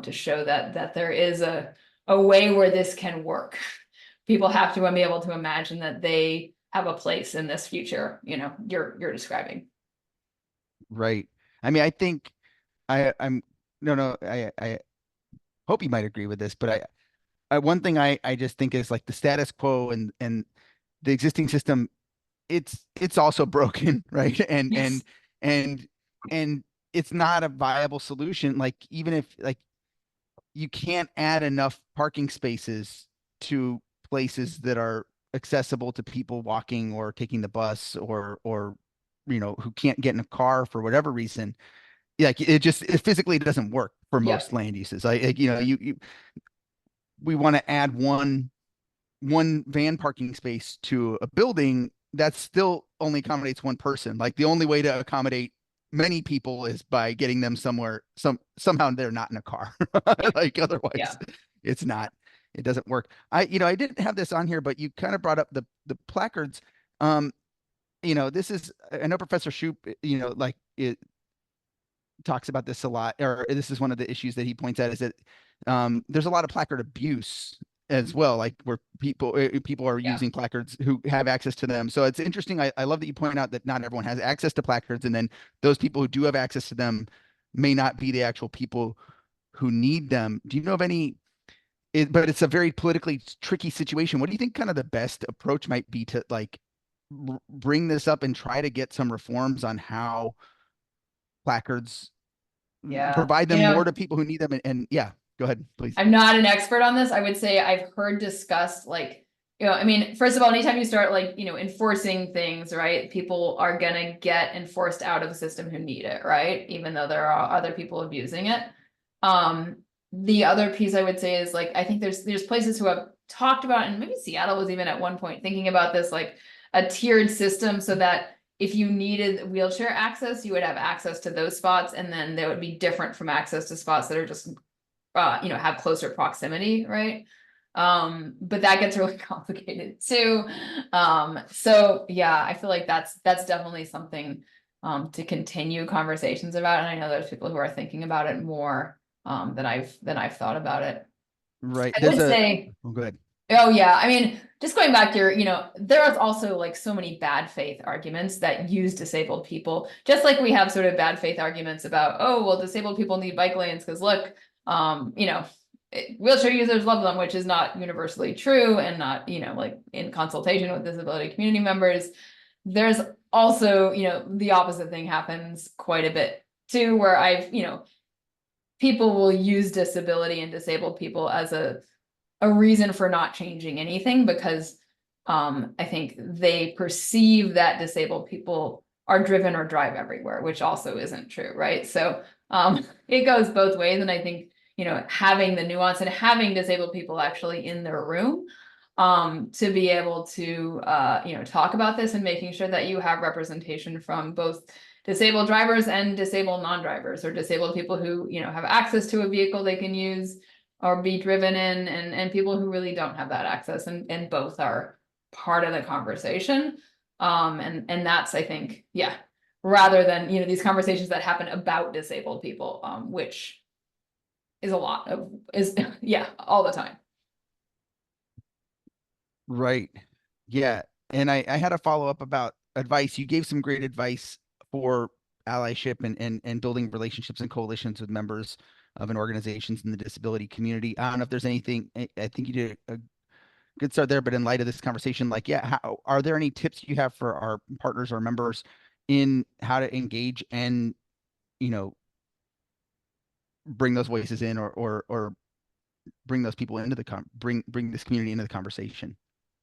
to show that there is a way where this can work. People have to be able to imagine that they have a place in this future, you're describing. Right. I mean, I think I'm no, no, I hope you might agree with this, but one thing I just think is like the status quo and the existing system, it's also broken, right? Yes. And and it's not a viable solution. Like even if like you can't add enough parking spaces to places that are accessible to people walking or taking the bus or who can't get in a car for whatever reason. Like it physically doesn't work for Yep. most land uses. Like you we want to add one van parking space to a building that still only accommodates one person. Like the only way to accommodate many people is by getting them somewhere, somehow they're not in a car. Like Yeah. otherwise it's not, it doesn't work. I didn't have this on here, but you kind of brought up the placards. Um, this is, I know Professor Shoup, like it talks about this a lot, or this is one of the issues that he points out is that there's a lot of placard abuse as well, like where people are Yeah. using placards who have access to them. So it's interesting. I love that you point out that not everyone has access to placards, and then those people who do have access to them may not be the actual people who need them. Do you know of any but it's a very politically tricky situation. What do you think kind of the best approach might be to like bring this up and try to get some reforms on how placards Yeah. provide them more to people who need them? And yeah, go ahead, please. I'm not an expert on this. I would say I've heard discussed like, I mean, first of all, anytime you start like, enforcing things, right? People are gonna get enforced out of the system who need it, right? Even though there are other people abusing it. The other piece I would say is like, I think there's places who have talked about, and maybe Seattle was even at one point thinking about this, like a tiered system so that if you needed wheelchair access, you would have access to those spots, and then they would be different from access to spots that are just have closer proximity, right? But that gets really complicated too. So yeah, I feel like that's definitely something to continue conversations about. And I know there's people who are thinking about it more than I've thought about it. Right. I would say, Oh, go ahead. oh yeah, I mean, just going back here, there is also like so many bad faith arguments that use disabled people, just like we have sort of bad faith arguments about, oh, well, disabled people need bike lanes because look, wheelchair users love them, which is not universally true and not, like in consultation with disability community members. There's also, the opposite thing happens quite a bit too, where people will use disability and disabled people as a reason for not changing anything because I think they perceive that disabled people are driven or drive everywhere, which also isn't true, right? So it goes both ways. And I think, having the nuance and having disabled people actually in their room to be able to, talk about this and making sure that you have representation from both disabled drivers and disabled non-drivers or disabled people who, have access to a vehicle they can use or be driven in and people who really don't have that access and both are part of the conversation. And that's, I think, yeah, rather than, these conversations that happen about disabled people, which is a lot of, yeah, all the time. Right. Yeah. And I had a follow up about advice. You gave some great advice for allyship and building relationships and coalitions with members of an organizations in the disability community. I don't know if there's anything, I think you did a good start there, but in light of this conversation, like, yeah, are there any tips you have for our partners or members in how to engage and, you know, bring those voices in or bring those people into the bring this community into the conversation?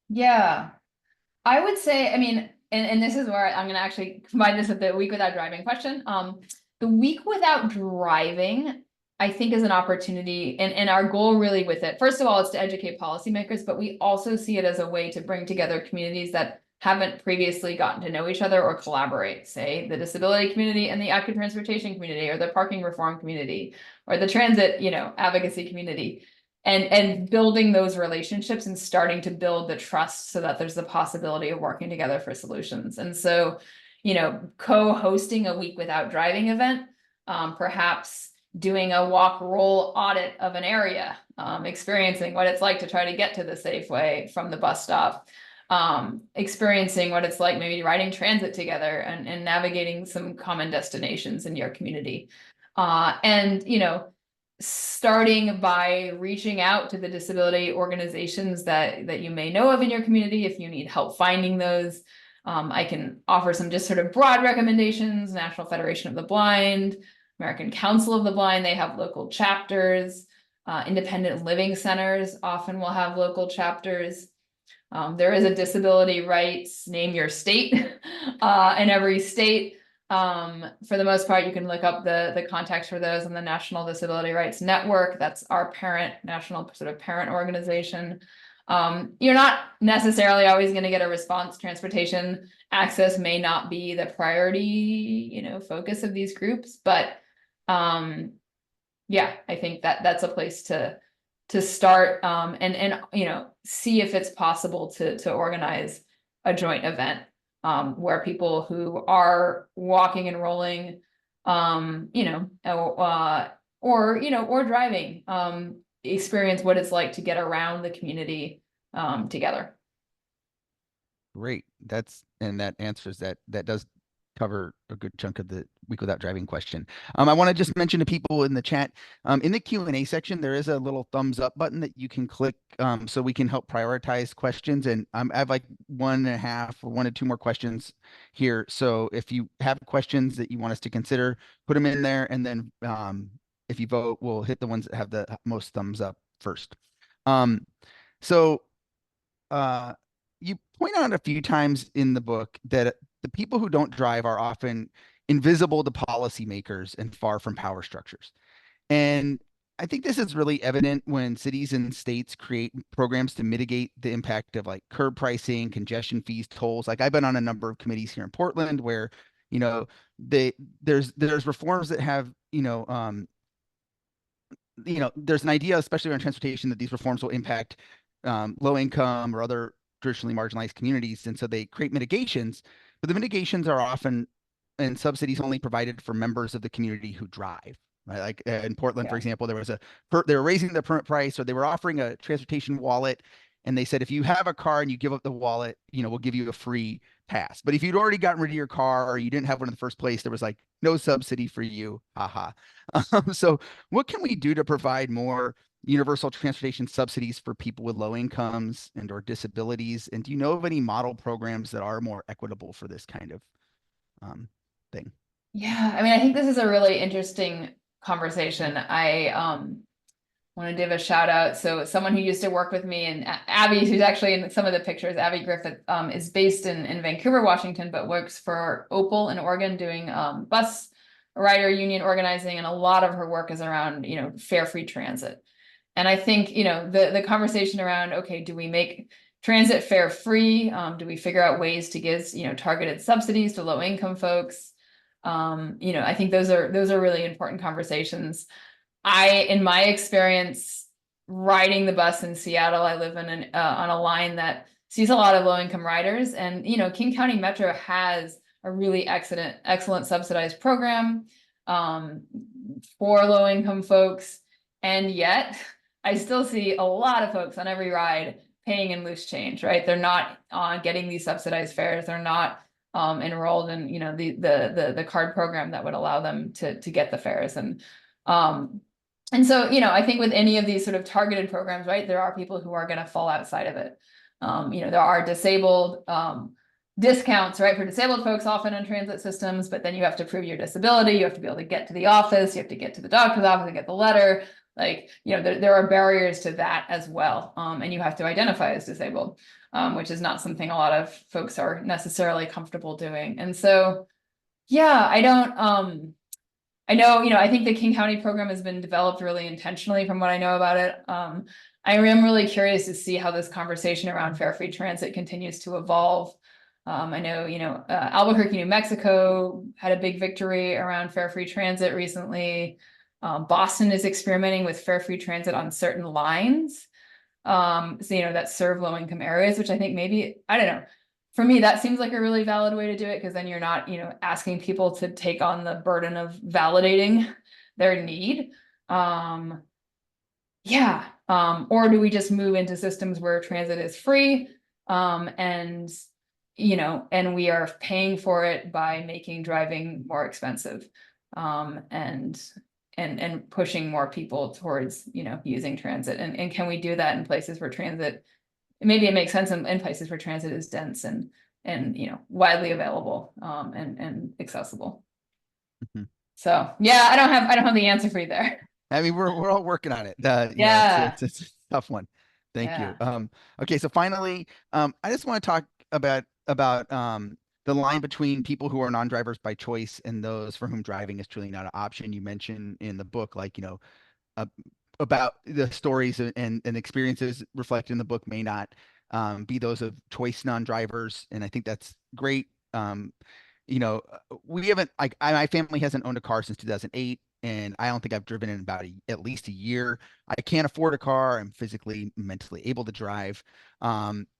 Yeah. I would say, I mean, and this is where I'm gonna actually combine this with the week without driving question. The week without driving, I think is an opportunity, and our goal really with it, first of all, is to educate policymakers, but we also see it as a way to bring together communities that haven't previously gotten to know each other or collaborate, say the disability community and the active transportation community, or the parking reform community, or the transit, advocacy community and building those relationships and starting to build the trust so that there's the possibility of working together for solutions. And so, co-hosting a week without driving event, perhaps doing a walk roll audit of an area, experiencing what it's like to try to get to the Safeway from the bus stop, experiencing what it's like maybe riding transit together and navigating some common destinations in your community. And, starting by reaching out to the disability organizations that you may know of in your community if you need help finding those. I can offer some just sort of broad recommendations. National Federation of the Blind, American Council of the Blind, they have local chapters. Independent living centers often will have local chapters. There is a disability rights name your state in every state. For the most part, you can look up the contacts for those on the National Disability Rights Network. That's our parent national sort of parent organization. You're not necessarily always going to get a response. Transportation access may not be the priority, focus of these groups, but yeah, I think that's a place to start and see if it's possible to organize a joint event where people who are walking and rolling, or driving, experience what it's like to get around the community together. Great. That answers that. That does cover a good chunk of the week without driving question. I want to just mention to people in the chat, in the Q&A section, there is a little thumbs up button that you can click, so we can help prioritize questions. And I have like 1.5 or 1 to 2 more questions here. So if you have questions that you want us to consider, put them in there. And then if you vote, we'll hit the ones that have the most thumbs up first. So uh, you point out a few times in the book that the people who don't drive are often invisible to policymakers and far from power structures. And I think this is really evident when cities and states create programs to mitigate the impact of like curb pricing, congestion fees, tolls. Like I've been on a number of committees here in Portland where, you know, they there's reforms that have, there's an idea, especially around transportation, that these reforms will impact low income or other traditionally marginalized communities. And so they create mitigations, but the mitigations are often and subsidies only provided for members of the community who drive. Right? Like in Portland, for Yeah. example, they were raising the permit price, or they were offering a transportation wallet, and they said if you have a car and you give up the wallet, we'll give you a free pass. But if you'd already gotten rid of your car or you didn't have one in the first place, there was like no subsidy for you. Haha. So what can we do to provide more universal transportation subsidies for people with low incomes and or disabilities? And do you know of any model programs that are more equitable for this kind of thing? Yeah, I mean, I think this is a really interesting conversation. I want to give a shout out. So someone who used to work with me, and Abby, who's actually in some of the pictures, Abby Griffith, is based in Vancouver, Washington, but works for Opal in Oregon doing bus rider union organizing, and a lot of her work is around, fare free transit. And I think, the conversation around, okay, do we make transit fare free? Do we figure out ways to give, targeted subsidies to low income folks? I think those are really important conversations. In my experience, riding the bus in Seattle, I live on a line that sees a lot of low income riders, and King County Metro has a really excellent subsidized program for low income folks, and yet I still see a lot of folks on every ride paying in loose change. Right? They're not getting these subsidized fares. They're not enrolled in the card program that would allow them to get the fares. And so, I think with any of these sort of targeted programs, right, there are people who are going to fall outside of it. There are disabled discounts, right, for disabled folks often on transit systems, but then you have to prove your disability. You have to be able to get to the office. You have to get to the doctor's office and get the letter. Like, there are barriers to that as well. And you have to identify as disabled, which is not something a lot of folks are necessarily comfortable doing. And so, yeah, I know, I think the King County program has been developed really intentionally from what I know about it. I am really curious to see how this conversation around fare free transit continues to evolve. I know, Albuquerque, New Mexico had a big victory around fare free transit recently. Boston is experimenting with fare free transit on certain lines, that serve low income areas, which I think maybe, I don't know. For me, that seems like a really valid way to do it, because then you're not, asking people to take on the burden of validating their need. Or do we just move into systems where transit is free, and we are paying for it by making driving more expensive, and pushing more people towards, using transit, and can we do that in places where transit, maybe it makes sense in places where transit is dense and widely available, and accessible. Mhm. So yeah, I don't have the answer for you there. I mean, we're all working on it. Yeah. It's a tough one. Thank you. Yeah. Okay, so finally, I just want to talk about the line between people who are non-drivers by choice and those for whom driving is truly not an option. You mentioned in the book, like, uh, about the stories and experiences reflected in the book may not be those of choice non-drivers, and I think that's great. We haven't, like, my family hasn't owned a car since 2008, and I don't think I've driven in about at least a year. I can't afford a car. I'm physically, mentally able to drive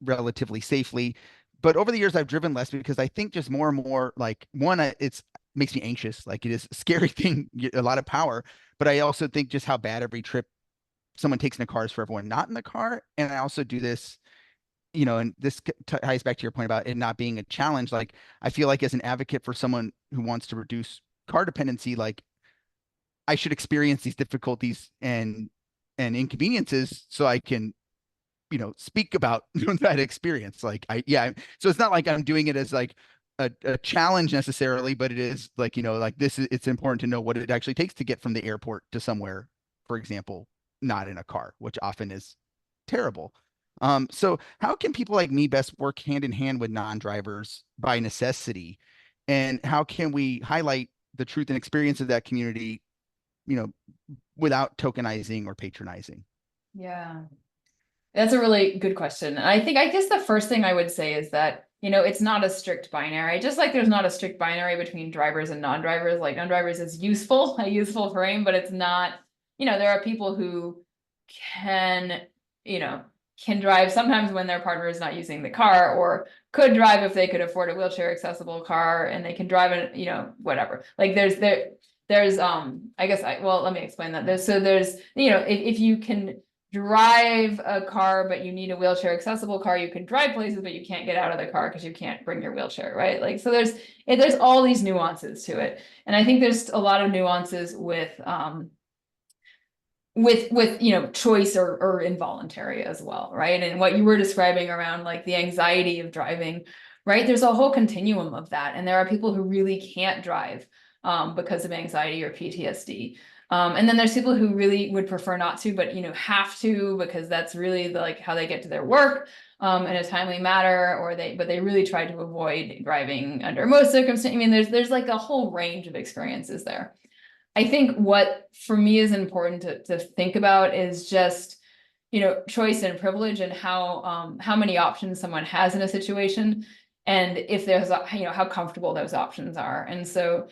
relatively safely. But over the years, I've driven less because I think just more and more, like, one, it's makes me anxious. Like, it is a scary thing, a lot of power. But I also think just how bad every trip someone takes in a car is for everyone not in the car. And I also do this, and this ties back to your point about it not being a challenge. Like, I feel like as an advocate for someone who wants to reduce car dependency, like I should experience these difficulties and inconveniences so I can, speak about that experience. Like so it's not like I'm doing it as like a challenge necessarily, but it is like, like it's important to know what it actually takes to get from the airport to somewhere, for example, not in a car, which often is terrible. So how can people like me best work hand in hand with non-drivers by necessity? And how can we highlight the truth and experience of that community, you know, without tokenizing or patronizing? Yeah. That's a really good question. And I guess the first thing I would say is that, it's not a strict binary. Just like there's not a strict binary between drivers and non-drivers, like non-drivers is useful, a useful frame, but it's not, there are people who can, you know, can drive sometimes when their partner is not using the car, or could drive if they could afford a wheelchair accessible car, and they can drive it, whatever. Like there's I guess well, let me explain that. There's if you can drive a car, but you need a wheelchair accessible car, you can drive places, but you can't get out of the car because you can't bring your wheelchair, right? Like, so there's all these nuances to it. And I think there's a lot of nuances with choice or involuntary as well, right? And what you were describing around like the anxiety of driving, right? There's a whole continuum of that. And there are people who really can't drive because of anxiety or PTSD. And then there's people who really would prefer not to, but have to, because that's really like how they get to their work in a timely manner, but they really try to avoid driving under most circumstances. I mean, there's like a whole range of experiences there. I think what for me is important to think about is just, choice and privilege, and how many options someone has in a situation, and if there's how comfortable those options are. And so,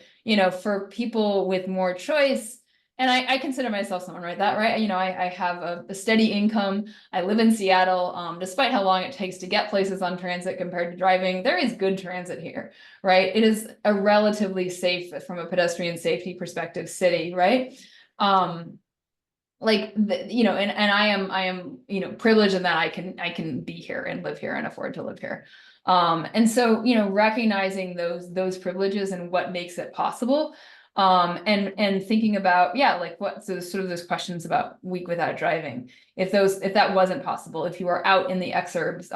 for people with more choice, and I consider myself someone right. I have a steady income. I live in Seattle. Despite how long it takes to get places on transit compared to driving, there is good transit here, right? It is a relatively safe, from a pedestrian safety perspective, city, right? And I am privileged in that I can be here and live here and afford to live here. And so recognizing those privileges and what makes it possible, and thinking about, like so sort of those questions about week without driving, if that wasn't possible, if you were out in the exurbs,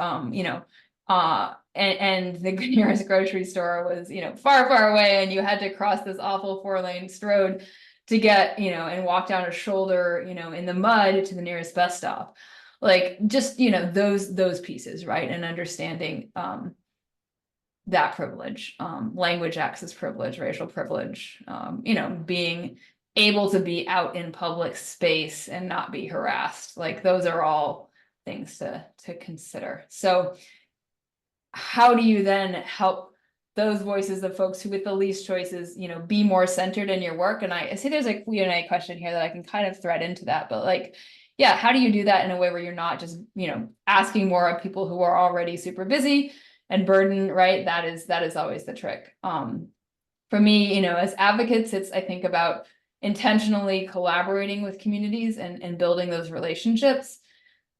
and the nearest grocery store was far away, and you had to cross this awful 4-lane road to get and walk down a shoulder in the mud to the nearest bus stop, like just those pieces, right? And understanding that privilege, language access privilege, racial privilege, being able to be out in public space and not be harassed. Like those are all things to consider. So how do you then help those voices of folks who with the least choices, be more centered in your work? And I see there's a Q&A question here that I can kind of thread into that, but like, yeah, how do you do that in a way where you're not just, asking more of people who are already super busy and burdened, right? That is always the trick. For me, as advocates, it's, I think, about intentionally collaborating with communities and building those relationships.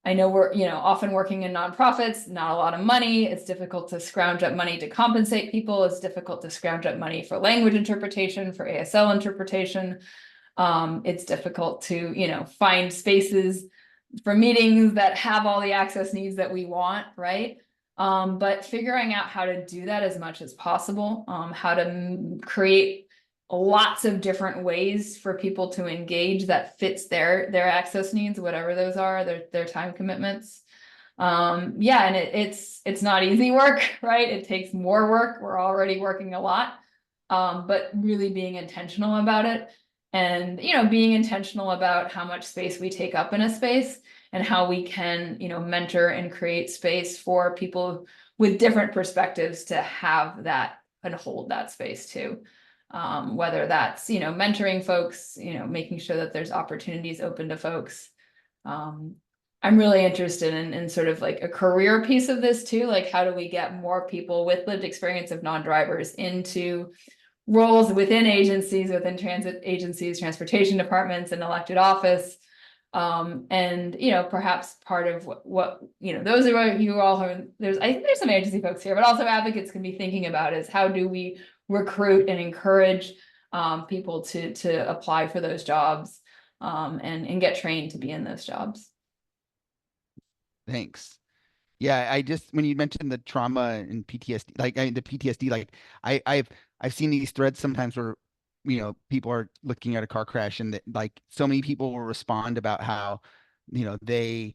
I know we're, often working in nonprofits, not a lot of money. It's difficult to scrounge up money to compensate people. It's difficult to scrounge up money for language interpretation, for ASL interpretation. It's difficult to, find spaces for meetings that have all the access needs that we want, right? But figuring out how to do that as much as possible, how to create lots of different ways for people to engage that fits their access needs, whatever those are, their time commitments. And it's not easy work, right? It takes more work. We're already working a lot, but really being intentional about it, and being intentional about how much space we take up in a space, and how we can mentor and create space for people with different perspectives to have that and hold that space too. Whether that's mentoring folks, making sure that there's opportunities open to folks. I'm really interested in sort of like a career piece of this too, like how do we get more people with lived experience of non-drivers into roles within agencies, within transit agencies, transportation departments, and elected office. And perhaps part of what those are you all are, I think there's some agency folks here, but also advocates can be thinking about is how do we recruit and encourage people to apply for those jobs, and get trained to be in those jobs. Thanks. Yeah, I just when you mentioned the trauma and PTSD, the PTSD, I've seen these threads sometimes where people are looking at a car crash and that, like, so many people will respond about how you know they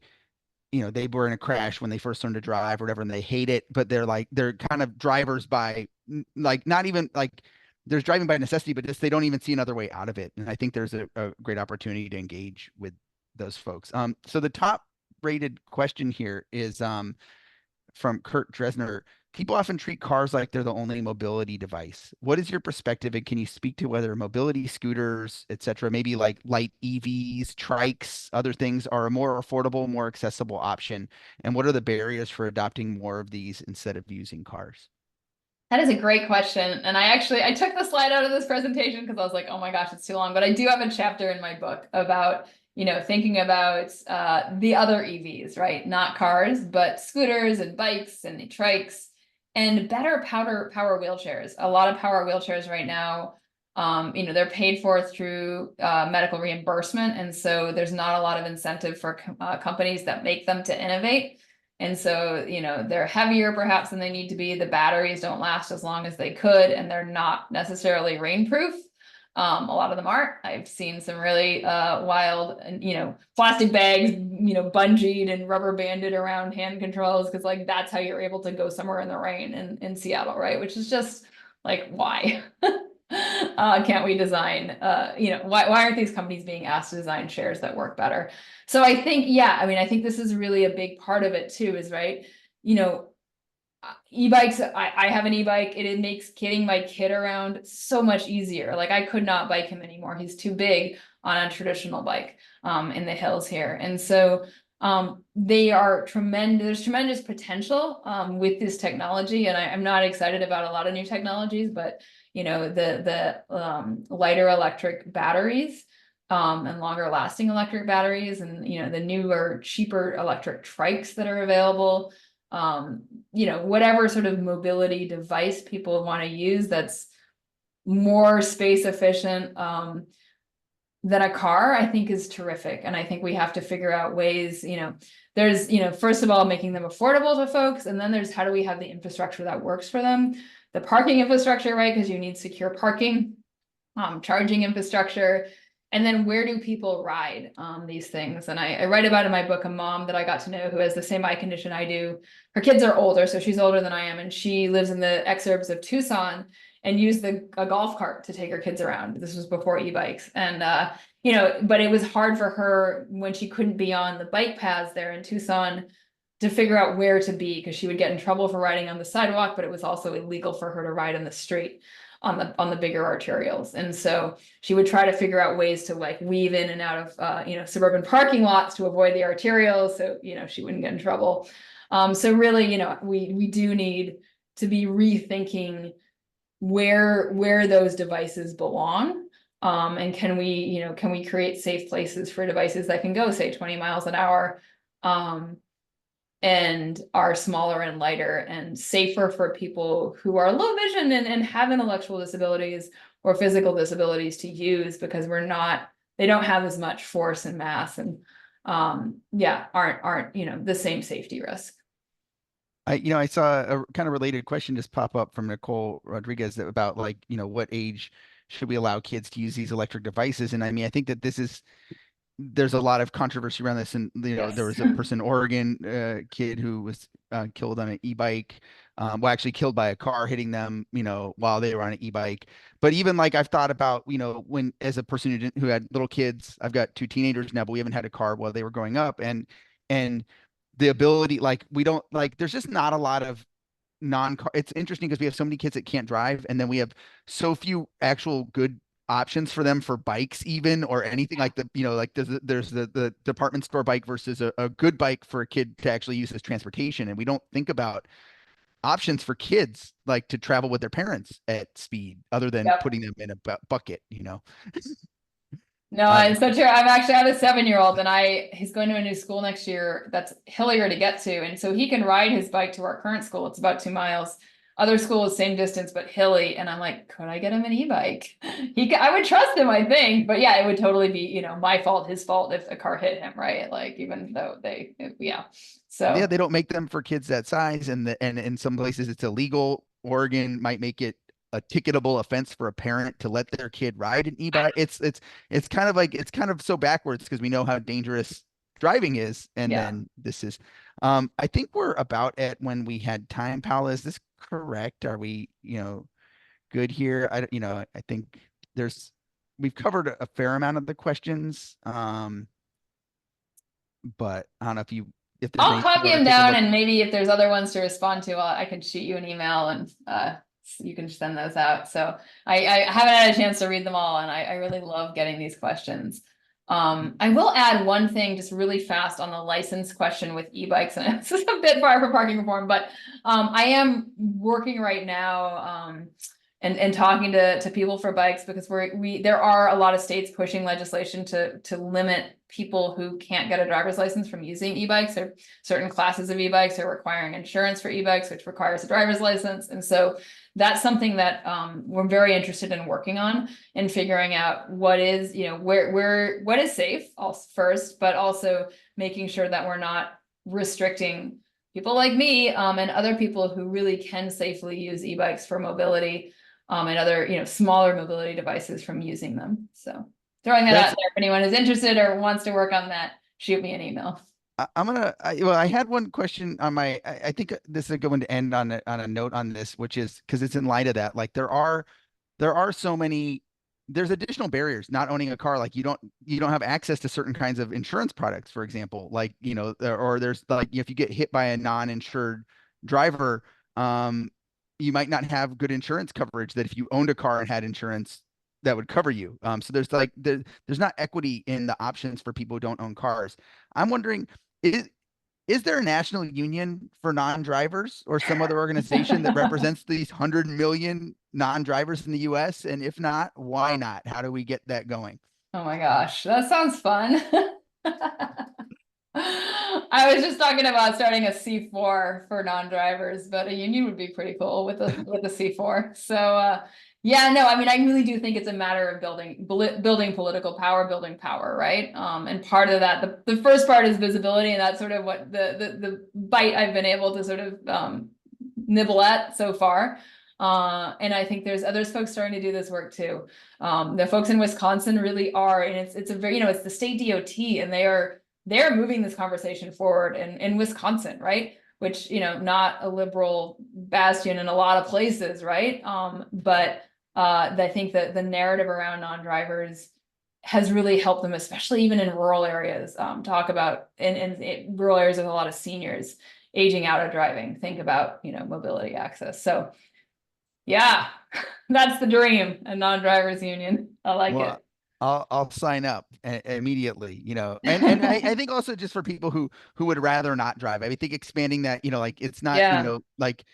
they were in a crash when they first learned to drive or whatever, and they hate it, but they're kind of drivers by like not even like there's driving by necessity, but just they don't even see another way out of it. And I think there's a great opportunity to engage with those folks. So the top rated question here is from Kurt Dresner. People often treat cars like they're the only mobility device. What is your perspective, and can you speak to whether mobility scooters, etc., maybe like light EVs, trikes, other things, are a more affordable, more accessible option? And what are the barriers for adopting more of these instead of using cars? That is a great question. And I took the slide out of this presentation because I was like, oh my gosh, it's too long. But I do have a chapter in my book about, thinking about the other EVs, right? Not cars, but scooters and bikes and trikes and better power wheelchairs. A lot of power wheelchairs right now, they're paid for through medical reimbursement. And so there's not a lot of incentive for companies that make them to innovate. And so, they're heavier perhaps than they need to be. The batteries don't last as long as they could, and they're not necessarily rainproof. A lot of them aren't. I've seen some really wild, plastic bags, bungeed and rubber banded around hand controls because like that's how you're able to go somewhere in the rain in Seattle, right? Which is just like, why? Can't we design, why aren't these companies being asked to design chairs that work better? So I think, yeah, I mean, I think this is really a big part of it too, is right. E-bikes, I have an e-bike. It makes getting my kid around so much easier. Like I could not bike him anymore. He's too big on a traditional bike in the hills here. And so they are tremendous. There's tremendous potential with this technology. And I'm not excited about a lot of new technologies, but the lighter electric batteries and longer lasting electric batteries and the newer, cheaper electric trikes that are available. Whatever sort of mobility device people want to use that's more space efficient than a car, I think is terrific. And I think we have to figure out ways, there's, first of all, making them affordable to folks. And then there's how do we have the infrastructure that works for them? The parking infrastructure, right? Because you need secure parking, charging infrastructure. And then where do people ride these things? And I write about in my book a mom that I got to know who has the same eye condition I do. Her kids are older, so she's older than I am, and she lives in the exurbs of Tucson and used a golf cart to take her kids around. This was before e-bikes. And but it was hard for her when she couldn't be on the bike paths there in Tucson to figure out where to be, because she would get in trouble for riding on the sidewalk, but it was also illegal for her to ride in the street on the bigger arterials. And so she would try to figure out ways to like weave in and out of suburban parking lots to avoid the arterials, so she wouldn't get in trouble. So really, we do need to be rethinking where those devices belong. And can we create safe places for devices that can go, say, 20 miles an hour, and are smaller and lighter and safer for people who are low vision and have intellectual disabilities or physical disabilities to use, because they don't have as much force and mass and aren't the same safety risk. I saw a kind of related question just pop up from Nicole Rodriguez about like, what age should we allow kids to use these electric devices? And I mean, I think that there's a lot of controversy around this, and there Yes. was a person in Oregon, kid who was killed on an e-bike, well, actually killed by a car hitting them, while they were on an e-bike. But even like I've thought about, when as a person who had little kids, I've got two teenagers now, but we haven't had a car while they were growing up, and the ability, like we don't like, there's just not a lot of non-car. It's interesting because we have so many kids that can't drive, and then we have so few actual good options for them for bikes even, or anything like like there's the department store bike versus a good bike for a kid to actually use as transportation. And we don't think about options for kids like to travel with their parents at speed other than Yep. putting them in a bucket. No, um it's so true. I have a 7-year-old and he's going to a new school next year that's hillier to get to. And so he can ride his bike to our current school. It's about 2 miles. other schools, same distance, but hilly. And I'm like, could I get him an e-bike? I would trust him, I think. But yeah, it would totally be, you know, my fault, his fault if a car hit him, right? Like, even though yeah. Yeah, So they don't make them for kids that size, and in some places it's illegal. Oregon might make it a ticketable offense for a parent to let their kid ride an e-bike. It's kind of like it's kind of so backwards because we know how dangerous driving is, and yeah. then this is. I think we're about at when we had time, Paula. Is this correct? Are we, good here? I think there's we've covered a fair amount of the questions. But I don't know if there's I'll any, if you copy want him to take a down, look. and maybe if there's other ones to respond to, I can shoot you an email, and you can send those out. So I haven't had a chance to read them all, and I really love getting these questions. I will add one thing just really fast on the license question with e-bikes, and this is a bit far from parking reform, but I am working right now and talking to people for bikes, because there are a lot of states pushing legislation to limit people who can't get a driver's license from using e-bikes, or certain classes of e-bikes are requiring insurance for e-bikes, which requires a driver's license. And so that's something that we're very interested in working on, and figuring out what is, what is safe first, but also making sure that we're not restricting people like me and other people who really can safely use e-bikes for mobility and other, smaller mobility devices from using them. So throwing that out That's there, if anyone is interested or wants to work on that, shoot me an email. well, I had one question on I think this is going to end on a note on this, which is because it's in light of that. Like there are so many, there's additional barriers not owning a car. Like you don't have access to certain kinds of insurance products, for example. Like, or there's like if you get hit by a non-insured driver, um, you might not have good insurance coverage that if you owned a car and had insurance that would cover you. So there's not equity in the options for people who don't own cars. I'm wondering, is there a national union for non-drivers or some other organization that represents these 100 million non-drivers in the US? And if not, why not? How do we get that going? Oh my gosh, that sounds fun. I was just talking about starting a C4 for non-drivers, but a union would be pretty cool with a C4. So yeah, no, I mean, I really do think it's a matter of building political power, building power, right? And part of that, the first part is visibility, and that's sort of what the bite I've been able to sort of nibble at so far. And I think there's other folks starting to do this work too. The folks in Wisconsin really are, and it's a very, it's the state DOT, and they're moving this conversation forward in Wisconsin, right? Which, not a liberal bastion in a lot of places, right? But I think that the narrative around non-drivers has really helped them, especially even in rural areas. Talk about in rural areas with a lot of seniors aging out of driving. Think about, mobility access. So yeah, that's the dream, a non-drivers union. I like Well, it. I'll sign up immediately, and I think also just for people who would rather not drive. I think expanding that, like it's not, Yeah. like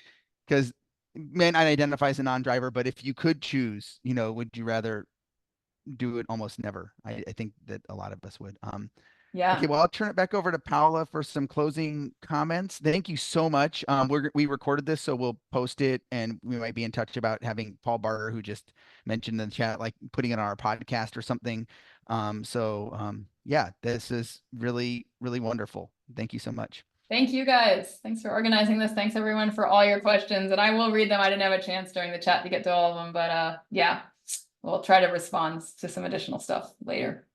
because man identifies a non-driver, but if you could choose, would you rather do it almost never? I think that a lot of us would. Okay, Yeah. well, I'll turn it back over to Paula for some closing comments. Thank you so much. We recorded this, so we'll post it, and we might be in touch about having Paul Barter, who just mentioned in the chat, like putting it on our podcast or something. Yeah, this is really, really wonderful. Thank you so much. Thank you guys. Thanks for organizing this. Thanks everyone for all your questions. And I will read them. I didn't have a chance during the chat to get to all of them, but yeah, we'll try to respond to some additional stuff later.